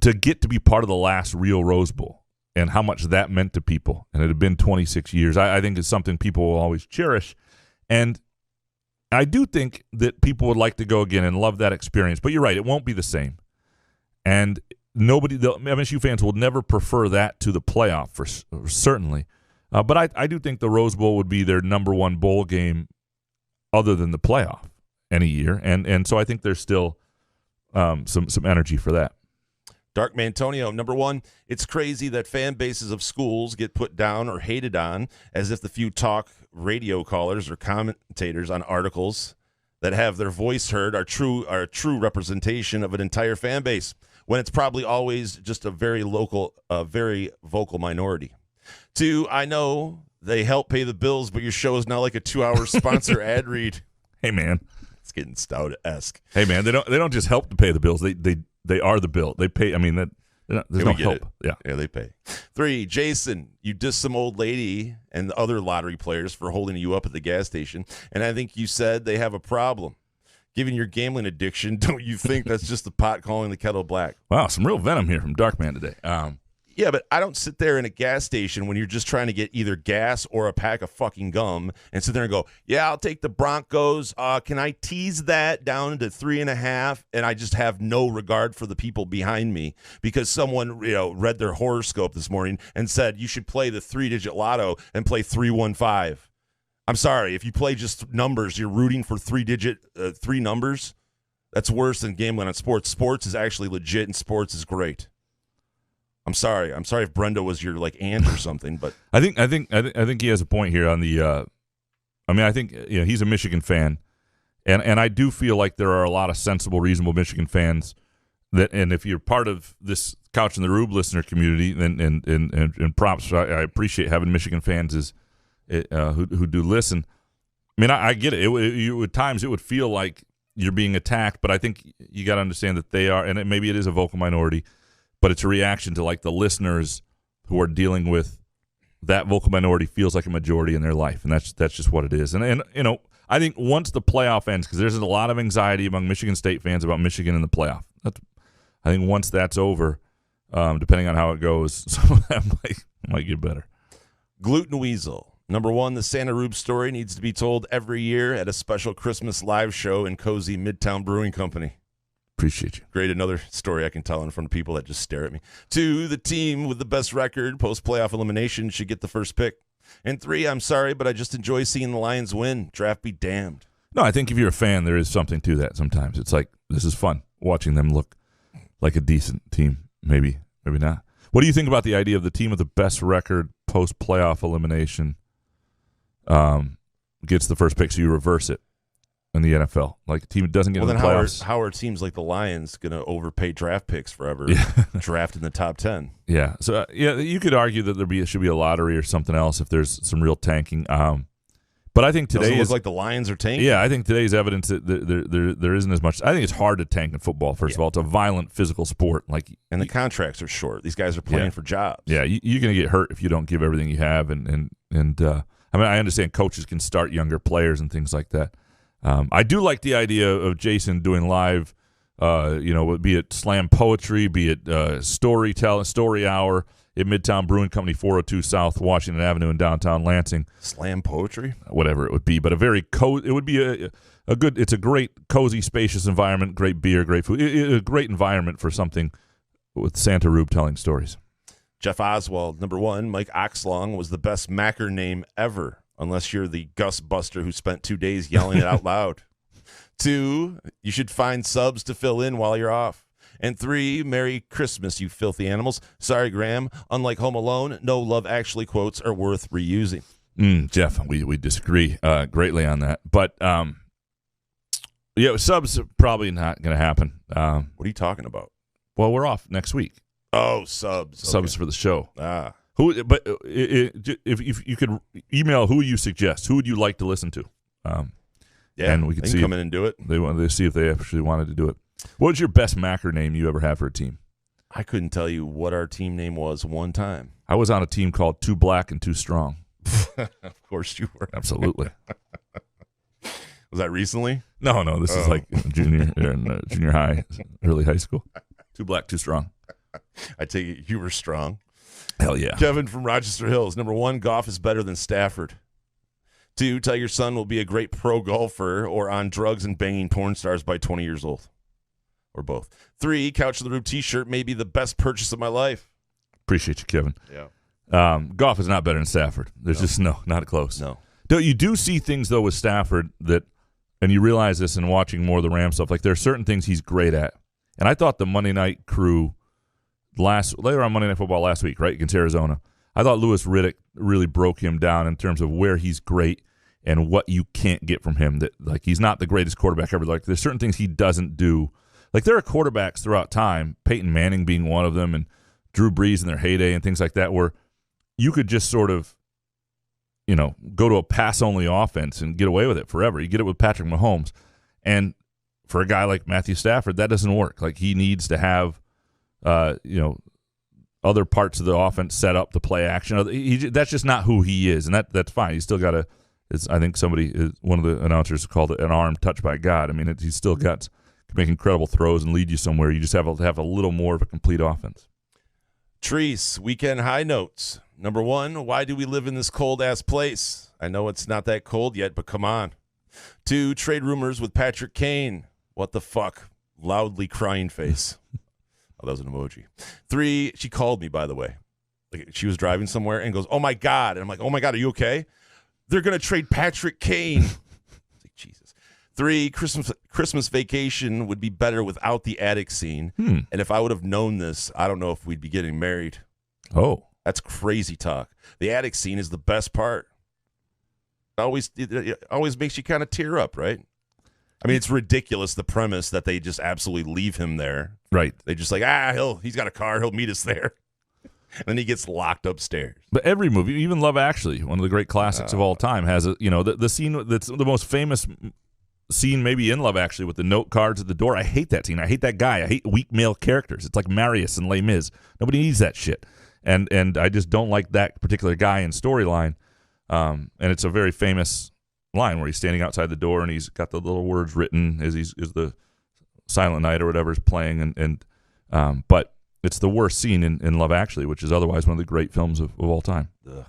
to get to be part of the last real Rose Bowl and how much that meant to people, and it had been 26 years, I think is something people will always cherish. And I do think that people would like to go again and love that experience. But you're right, it won't be the same. And the MSU fans will never prefer that to the playoff, for certainly. But I do think the Rose Bowl would be their number 1 bowl game other than the playoff any year. And so I think there's still some energy for that. Dark Mantonio, number 1, it's crazy that fan bases of schools get put down or hated on as if the few talk radio callers or commentators on articles that have their voice heard are a true representation of an entire fan base, when it's probably always just a very vocal minority. 2, I know they help pay the bills, but your show is now like a 2-hour sponsor ad read. Hey man, it's getting Stout-esque. Hey man, they don't just help to pay the bills. They are the bill. They pay. I mean there's no help. Yeah, they pay. 3, Jason, you dissed some old lady and the other lottery players for holding you up at the gas station, and I think you said they have a problem. Given your gambling addiction, don't you think that's just the pot calling the kettle black? Wow, some real venom here from Darkman today. Yeah, but I don't sit there in a gas station when you're just trying to get either gas or a pack of fucking gum and sit there and go, yeah, I'll take the Broncos. Can I tease that down to 3.5? And I just have no regard for the people behind me because someone read their horoscope this morning and said you should play the 3-digit lotto and play 315. I'm sorry. If you play just numbers, you're rooting for three numbers. That's worse than gambling on sports. Sports is actually legit, and sports is great. I'm sorry. I'm sorry if Brenda was your aunt or something, but I think he has a point here on the. I think he's a Michigan fan, and I do feel like there are a lot of sensible, reasonable Michigan fans that, and if you're part of this Couch in the Rube listener community, and props, I appreciate having Michigan fans who do listen. I mean, I get it. At times it would feel like you're being attacked, but I think you got to understand that they are, and maybe it is a vocal minority, but it's a reaction to like the listeners who are dealing with that vocal minority feels like a majority in their life, and that's just what it is. And I think once the playoff ends, because there's a lot of anxiety among Michigan State fans about Michigan in the playoff. I think once that's over, depending on how it goes, some of that might get better. Gluten Weasel. Number 1, the Santa Rube story needs to be told every year at a special Christmas live show in cozy Midtown Brewing Company. Appreciate you. Great, another story I can tell in front of people that just stare at me. 2, the team with the best record post-playoff elimination should get the first pick. And 3, I'm sorry, but I just enjoy seeing the Lions win. Draft be damned. No, I think if you're a fan, there is something to that sometimes. It's like, this is fun, watching them look like a decent team. Maybe not. What do you think about the idea of the team with the best record post-playoff elimination gets the first pick, so you reverse it in the NFL? Like a team that doesn't get in the playoffs. How are teams like the Lions going to overpay draft picks forever, draft in the top 10? Yeah. So, you could argue that there should be a lottery or something else if there's some real tanking. But I think today is like the Lions are tanking. Yeah, I think today's evidence that there isn't as much. I think it's hard to tank in football. First of all, it's a violent physical sport. And the contracts are short. These guys are playing for jobs. Yeah, you're going to get hurt if you don't give everything you have. And I understand coaches can start younger players and things like that. I do like the idea of Jason doing live. Be it slam poetry, be it story hour. At Midtown Brewing Company, 402 South Washington Avenue in downtown Lansing. Slam poetry? Whatever it would be, but it would be a good, it's a great, cozy, spacious environment, great beer, great food, a great environment for something with Santa Rube telling stories. Jeff Oswald, number 1, Mike Oxlong was the best Macker name ever, unless you're the Gus Buster who spent 2 days yelling it out loud. 2, you should find subs to fill in while you're off. And 3, Merry Christmas, you filthy animals. Sorry, Graham. Unlike Home Alone, no Love Actually quotes are worth reusing. Jeff, we disagree greatly on that. But, subs are probably not going to happen. What are you talking about? Well, we're off next week. Oh, subs. Subs for the show. But if you could email who you suggest, who would you like to listen to? And we could see come in and do it. They see if they actually wanted to do it. What was your best Macker name you ever had for a team? I couldn't tell you what our team name was one time. I was on a team called Too Black and Too Strong. Of course you were. Absolutely. Was that recently? No. This is like junior high, early high school. Too Black, Too Strong. I take it you were strong. Hell yeah. Kevin from Rochester Hills. Number 1, Goff is better than Stafford. 2, tell your son will be a great pro golfer or on drugs and banging porn stars by 20 years old. Or both. 3, Couch of the Rube t-shirt may be the best purchase of my life. Appreciate you, Kevin. Yeah. Goff is not better than Stafford. There's just not close. No. You do see things, though, with Stafford that, and you realize this in watching more of the Rams stuff, like there are certain things he's great at. And I thought the Monday Night Crew later on Monday Night Football last week, right, against Arizona, I thought Louis Riddick really broke him down in terms of where he's great and what you can't get from him. That like he's not the greatest quarterback ever. Like there's certain things he doesn't do. Like there are quarterbacks throughout time, Peyton Manning being one of them, and Drew Brees in their heyday and things like that, where you could just sort of, go to a pass-only offense and get away with it forever. You get it with Patrick Mahomes. And for a guy like Matthew Stafford, that doesn't work. Like he needs to have, other parts of the offense set up the play action. That's just not who he is, and that's fine. He's still got a, I think one of the announcers called it an arm touched by God. I mean, he's still got can make incredible throws and lead you somewhere. You just have to have a little more of a complete offense. Treese, weekend high notes. Number 1, why do we live in this cold-ass place? I know it's not that cold yet, but come on. 2, trade rumors with Patrick Kane. What the fuck? Loudly crying face. Oh, that was an emoji. 3, she called me, by the way. Like she was driving somewhere and goes, oh, my God. And I'm like, oh, my God, are you okay? They're going to trade Patrick Kane. Like, Jesus. 3, Christmas Vacation would be better without the attic scene. And if I would have known this, I don't know if we'd be getting married. Oh. That's crazy talk. The attic scene is the best part. It always makes you kind of tear up, right? I mean, it's ridiculous, the premise that they just absolutely leave him there. Right. They just like, he's got a car, he'll meet us there. And then he gets locked upstairs. But every movie, even Love Actually, one of the great classics of all time, has the scene that's the most famous scene maybe in Love Actually with the note cards at the door. I hate that scene. I hate that guy. I hate weak male characters. It's like Marius and Les Mis. Nobody needs that shit. And I just don't like that particular guy in storyline. And it's a very famous line where he's standing outside the door and he's got the little words written as the Silent Night or whatever is playing. But it's the worst scene in Love Actually, which is otherwise one of the great films of all time. Ugh.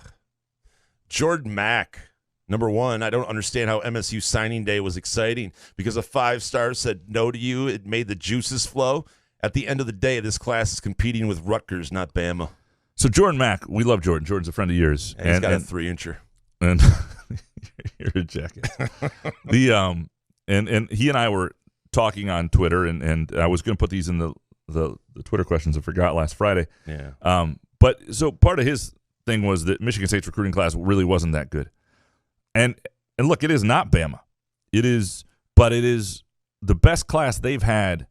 Jordan Mack, number 1. I don't understand how MSU signing day was exciting because a 5-star said no to you. It made the juices flow. At the end of the day, this class is competing with Rutgers, not Bama. So Jordan Mack, we love Jordan. Jordan's a friend of yours. And he's got a 3-incher. And you're a jackass. And he and I were talking on Twitter, and I was going to put these in the Twitter questions I forgot last Friday. Yeah. But so part of his thing was that Michigan State's recruiting class really wasn't that good. And look, it is not Bama. It is the best class they've had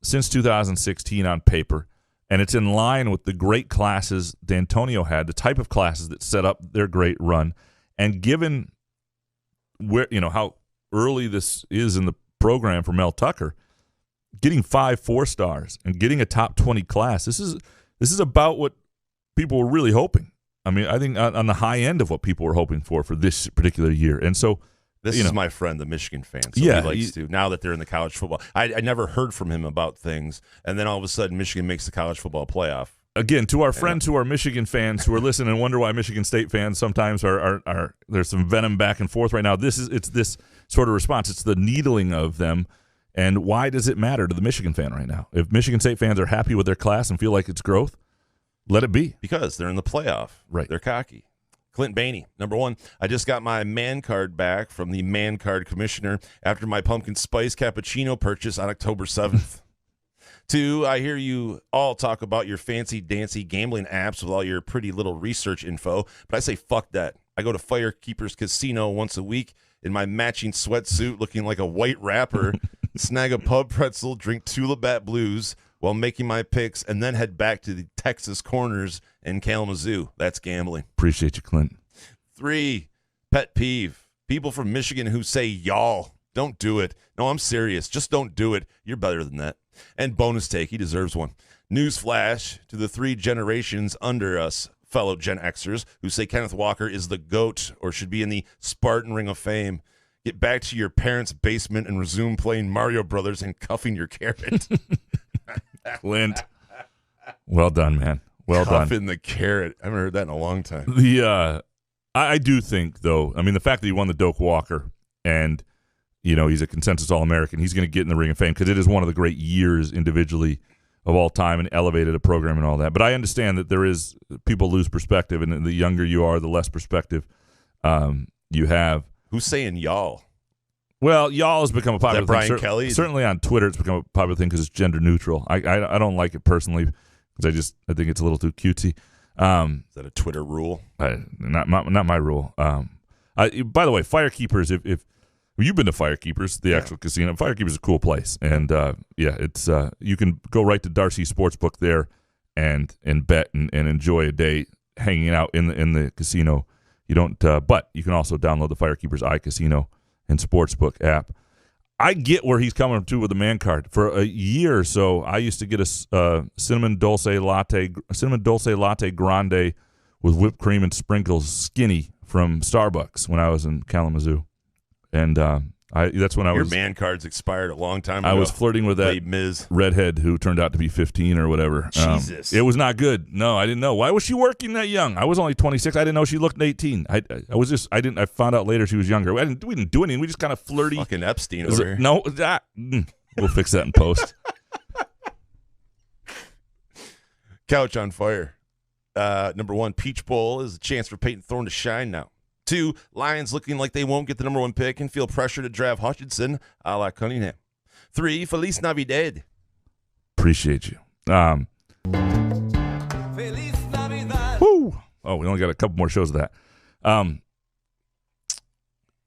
since 2016 on paper. And it's in line with the great classes D'Antonio had, the type of classes that set up their great run. And given where how early this is in the program for Mel Tucker, getting 5 4-stars and getting a top 20 class, this is about what people were really hoping. I mean, I think on the high end of what people were hoping for this particular year. And so this is my friend, the Michigan fan. So he likes to, now that they're in the college football. I never heard from him about things, and then all of a sudden Michigan makes the college football playoff. Again, to our friends who are Michigan fans who are listening and wonder why Michigan State fans sometimes are there's some venom back and forth right now. It's this sort of response. It's the needling of them. And why does it matter to the Michigan fan right now? If Michigan State fans are happy with their class and feel like it's growth, let it be. Because they're in the playoff. Right. They're cocky. Clint Bainey, number 1. I just got my man card back from the man card commissioner after my pumpkin spice cappuccino purchase on October 7th. 2, I hear you all talk about your fancy dancy gambling apps with all your pretty little research info, but I say fuck that. I go to Firekeepers Casino once a week in my matching sweatsuit looking like a white rapper, snag a pub pretzel, drink 2 Labatt Blues while making my picks, and then head back to the Texas Corners in Kalamazoo. That's gambling. Appreciate you, Clint. 3, pet peeve. People from Michigan who say y'all. Don't do it. No, I'm serious. Just don't do it. You're better than that. And bonus take. He deserves one. Newsflash to the 3 generations under us, fellow Gen Xers, who say Kenneth Walker is the GOAT or should be in the Spartan Ring of Fame. Get back to your parents' basement and resume playing Mario Brothers and cuffing your carrot. Clint. Well done, man. Well done. Cuffing the carrot. I haven't heard that in a long time. I do think, though, I mean, the fact that he won the Doak Walker and, he's a consensus All-American, he's going to get in the Ring of Fame because it is one of the great years individually of all time and elevated a program and all that. But I understand that people lose perspective, and the younger you are, the less perspective you have. Who's saying y'all? Well, y'all has become a popular thing. Brian Kelly? Certainly on Twitter, it's become a popular thing because it's gender neutral. I don't like it personally because I think it's a little too cutesy. Is that a Twitter rule? Not my rule. By the way, Firekeepers, if you've been to Firekeepers, the actual casino, Firekeepers is a cool place, and it's you can go right to Darcy Sportsbook there and bet and enjoy a day hanging out in the casino. You don't, but you can also download the Firekeepers iCasino and Sportsbook app. I get where he's coming to with the man card. For a year or so, I used to get a cinnamon dulce latte grande with whipped cream and sprinkles, skinny, from Starbucks when I was in Kalamazoo, and that's when your man cards expired a long time ago. I was flirting with that redhead who turned out to be 15 or whatever. Jesus, it was not good. No, I didn't know. Why was she working that young? I was only 26. I didn't know she looked 18. I found out later she was younger. We didn't do anything. We just kind of flirty. Fucking Epstein over here. No, we'll fix that in post. Couch on fire. Number 1, Peach Bowl is a chance for Payton Thorne to shine now. 2, Lions looking like they won't get the number 1 pick and feel pressure to draft Hutchinson a la Cunningham. 3, Feliz Navidad. Appreciate you. Woo! Oh, we only got a couple more shows of that.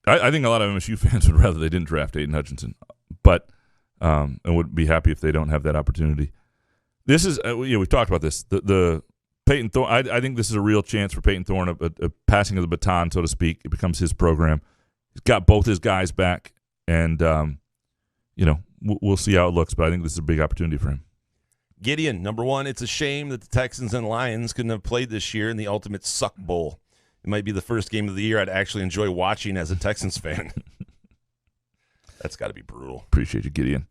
I think a lot of MSU fans would rather they didn't draft Aiden Hutchinson, but and would be happy if they don't have that opportunity. This is we've talked about this. The Payton Thorne. I think this is a real chance for Payton Thorne, a passing of the baton, so to speak. It becomes his program. He's got both his guys back, and we'll see how it looks. But I think this is a big opportunity for him. Gideon, number 1, it's a shame that the Texans and Lions couldn't have played this year in the ultimate suck bowl. It might be the first game of the year I'd actually enjoy watching as a Texans fan. That's got to be brutal. Appreciate you, Gideon.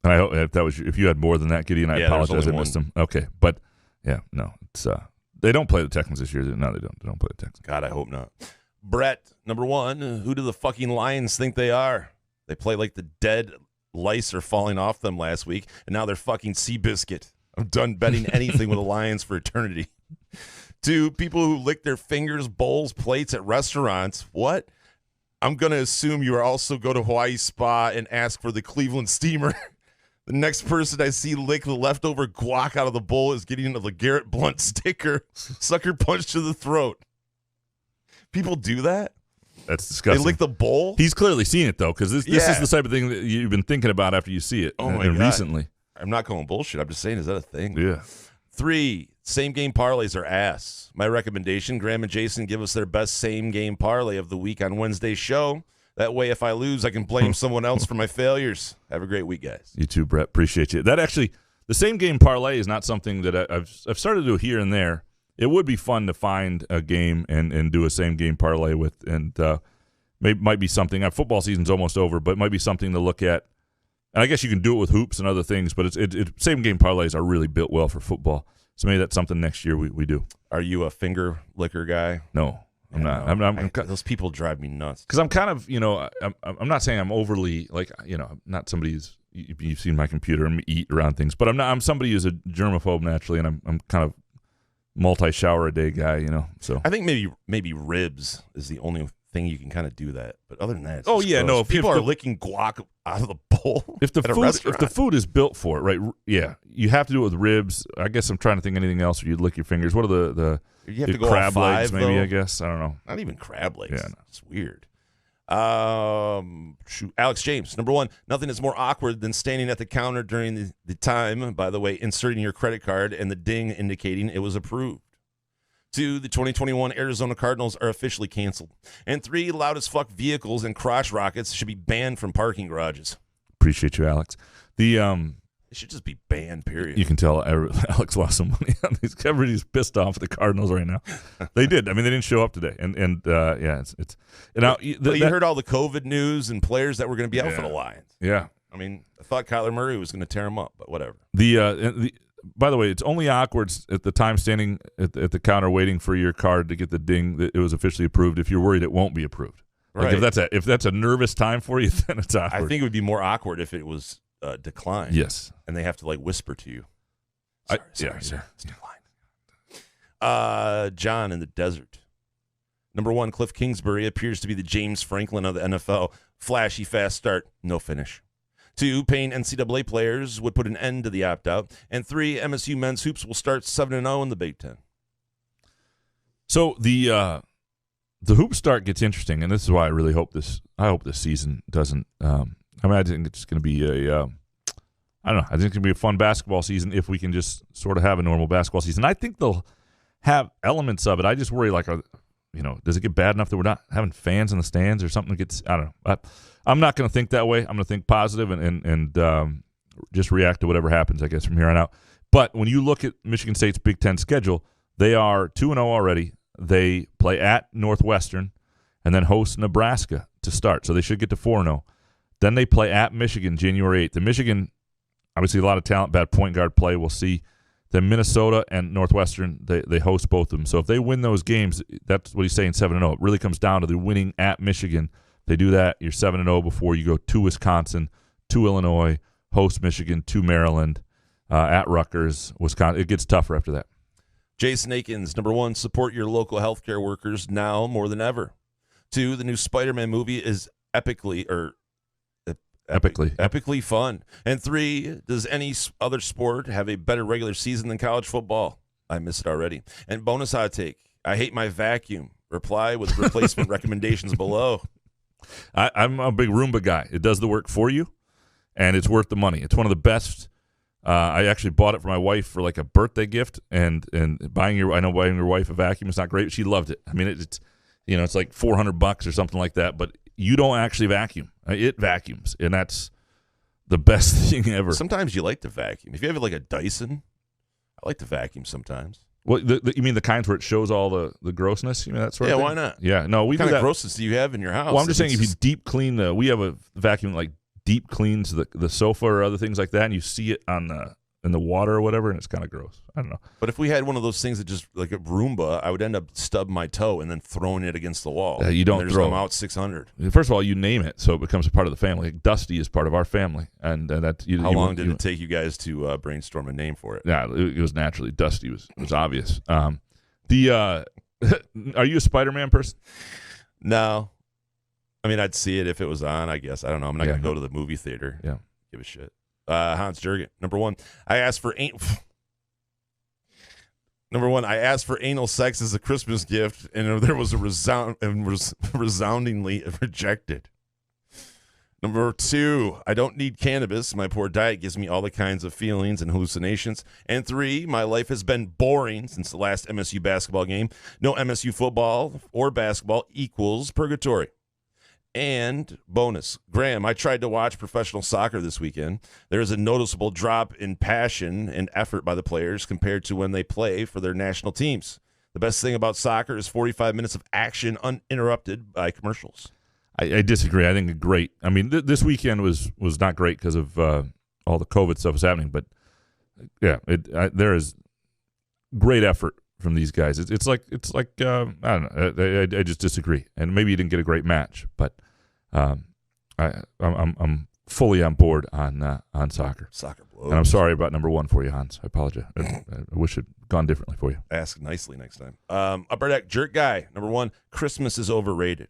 And I hope if you had more than that, Gideon, I apologize. I missed them. Okay, but yeah, no, it's they don't play the Texans this year. No, they don't. They don't play the Texans. God, I hope not. Brett, number 1, who do the fucking Lions think they are? They play like the dead lice are falling off them last week, and now they're fucking Seabiscuit. I'm done betting anything with the Lions for eternity. 2, people who lick their fingers, bowls, plates at restaurants. What? I'm going to assume you also go to Hawaii Spa and ask for the Cleveland Steamer. The next person I see lick the leftover guac out of the bowl is getting a LeGarrette Blunt sticker. Sucker punch to the throat. People do that? That's disgusting. They lick the bowl? He's clearly seen it, though, because this is the type of thing that you've been thinking about after you see it. Oh, my God. Recently. I'm not calling bullshit. I'm just saying, is that a thing? Yeah. 3, same-game parlays are ass. My recommendation, Graham and Jason give us their best same-game parlay of the week on Wednesday's show. That way, if I lose, I can blame someone else for my failures. Have a great week, guys. You too, Brett. Appreciate you. That actually, the same-game parlay is not something that I've started to do here and there. It would be fun to find a game and do a same-game parlay with, and might be something. Football season's almost over, but it might be something to look at. And I guess you can do it with hoops and other things, but same-game parlays are really built well for football. So maybe that's something next year we do. Are you a finger licker guy? No, I'm not. Those people drive me nuts. Because I'm kind of, I'm not saying I'm overly, I'm not somebody who's, you've seen my computer and eat around things, but I'm somebody who's a germaphobe naturally, and I'm kind of multi-shower a day guy, So I think maybe ribs is the only thing you can kind of do that, but other than that, it's gross. No, people are licking guac out of the bowl. If the food is built for it, right? Yeah, you have to do it with ribs. I guess I'm trying to think anything else where you'd lick your fingers. What are the you have to go crab all 5, legs? Maybe though? I guess I don't know. Not even crab legs. Yeah, no. It's weird. Alex James, number 1, nothing is more awkward than standing at the counter during the time. By the way, inserting your credit card and the ding indicating it was approved. 2, the 2021 Arizona Cardinals are officially canceled. And 3, loud as fuck vehicles and crotch rockets should be banned from parking garages. Appreciate you, Alex. It should just be banned, period. You can tell Alex lost some money on these. Everybody's pissed off at the Cardinals right now. They did. I mean, they didn't show up today. And it's now you heard all the COVID news and players that were going to be out for the Lions. Yeah. I mean, I thought Kyler Murray was going to tear him up, but whatever. By the way, it's only awkward at the time standing at the counter waiting for your card to get the ding that it was officially approved if you're worried it won't be approved. Like right. If that's a nervous time for you, then it's awkward. I think it would be more awkward if it was declined. Yes. And they have to whisper to you. Sorry, it's declined. John in the desert. Number 1, Cliff Kingsbury appears to be the James Franklin of the NFL. Flashy, fast start, no finish. 2, paying NCAA players would put an end to the opt-out. And 3, MSU men's hoops will start 7-0 in the Big Ten. So the hoop start gets interesting, and this is why I really hope this season doesn't. I think it's going to be I don't know. I think it's going to be a fun basketball season if we can just sort of have a normal basketball season. I think they'll have elements of it. I just worry, does it get bad enough that we're not having fans in the stands or something gets, I don't know. I'm not going to think that way. I'm going to think positive and just react to whatever happens, I guess, from here on out. But when you look at Michigan State's Big Ten schedule, they are 2-0 already. They play at Northwestern and then host Nebraska to start. So they should get to 4-0. Then they play at Michigan January 8th. The Michigan, obviously a lot of talent, bad point guard play. We'll see. Then Minnesota and Northwestern, they host both of them. So if they win those games, that's what he's saying, 7-0. It really comes down to the winning at Michigan. They do that, you're 7-0 before you go to Wisconsin, to Illinois, host Michigan, to Maryland, at Rutgers, Wisconsin. It gets tougher after that. Jason Akins, number 1, support your local healthcare workers now more than ever. 2, the new Spider-Man movie is epically fun. And 3, does any other sport have a better regular season than college football? I miss it already. And bonus hot take, I hate my vacuum. Reply with replacement recommendations below. I'm a big Roomba guy. It does the work for you, and it's worth the money. It's one of the best. I actually bought it for my wife for like a birthday gift, and buying your wife a vacuum is not great. She loved it. I mean, it's it's like $400 or something like that, but you don't actually vacuum. It vacuums, and that's the best thing ever. Sometimes you like to vacuum. If you have like a Dyson, I like to vacuum sometimes. Well, you mean the kinds where it shows all the grossness? You know, that sort of thing? Yeah, why not? Yeah, no, we do that. What kind of grossness do you have in your house? Well, I'm just saying if you deep clean we have a vacuum like deep cleans the sofa or other things like that, and you see it in the water or whatever, and it's kind of gross. I don't know. But if we had one of those things that just like a Roomba, I would end up stubbing my toe and then throwing it against the wall. You don't throw them out 600. First of all, you name it, so it becomes a part of the family. Like Dusty is part of our family, and that. How long did it take you guys to brainstorm a name for it? Yeah, it was naturally Dusty was obvious. Are you a Spider-Man person? No. I mean, I'd see it if it was on, I guess. I don't know. I'm not going to go to the movie theater. Yeah. Give a shit. Hans Jurgen, number 1. I asked for anal sex as a Christmas gift, and there was a resoundingly rejected. Number 2, I don't need cannabis. My poor diet gives me all the kinds of feelings and hallucinations. And 3, my life has been boring since the last MSU basketball game. No MSU football or basketball equals purgatory. And bonus, Graham, I tried to watch professional soccer this weekend. There is a noticeable drop in passion and effort by the players compared to when they play for their national teams. The best thing about soccer is 45 minutes of action uninterrupted by commercials. I disagree. I think great. I mean, this weekend was not great because of all the COVID stuff was happening. But yeah, there is great effort from these guys. It's like I don't know. I just disagree. And maybe you didn't get a great match, but I'm fully on board on soccer. Soccer blows. And I'm sorry about number 1 for you, Hans. I apologize. I wish it had gone differently for you. Ask nicely next time. Upper Deck Jerk Guy, number 1, Christmas is overrated.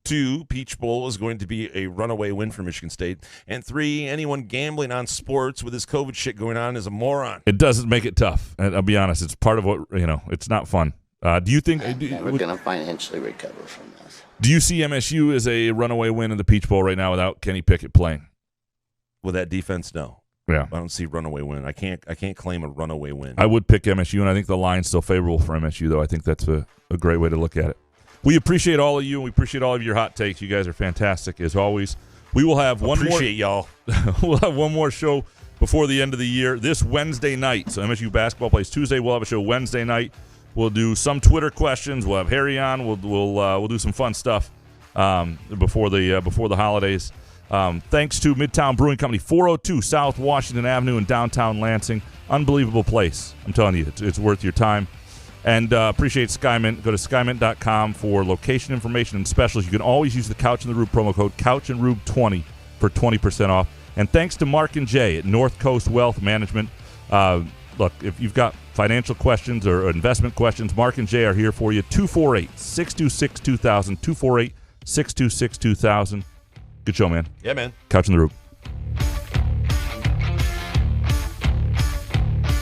2, Peach Bowl is going to be a runaway win for Michigan State. And 3, anyone gambling on sports with this COVID shit going on is a moron. It doesn't make it tough. And I'll be honest, it's part of what, it's not fun. Do you think... We're going to financially recover from this. Do you see MSU as a runaway win in the Peach Bowl right now without Kenny Pickett playing? With that defense, no. Yeah. I don't see runaway win. I can't claim a runaway win. I would pick MSU, and I think the line's still favorable for MSU, though. I think that's a great way to look at it. We appreciate all of you, and we appreciate all of your hot takes. You guys are fantastic, as always. We will have y'all. We'll have one more show before the end of the year this Wednesday night. So MSU basketball plays Tuesday. We'll have a show Wednesday night. We'll do some Twitter questions. We'll have Harry on. We'll do some fun stuff before the holidays. Thanks to Midtown Brewing Company, 402 South Washington Avenue in downtown Lansing. Unbelievable place. I'm telling you, it's worth your time. And appreciate Skymint. Go to skymint.com for location information and specials. You can always use the Couch in the Rube promo code CouchandRube20 for 20% off. And thanks to Mark and Jay at North Coast Wealth Management. Look, if you've got financial questions or investment questions, Mark and Jay are here for you. 248-626-2000, 248-626-2000. Good show, man. Yeah, man. Couch in the Rube.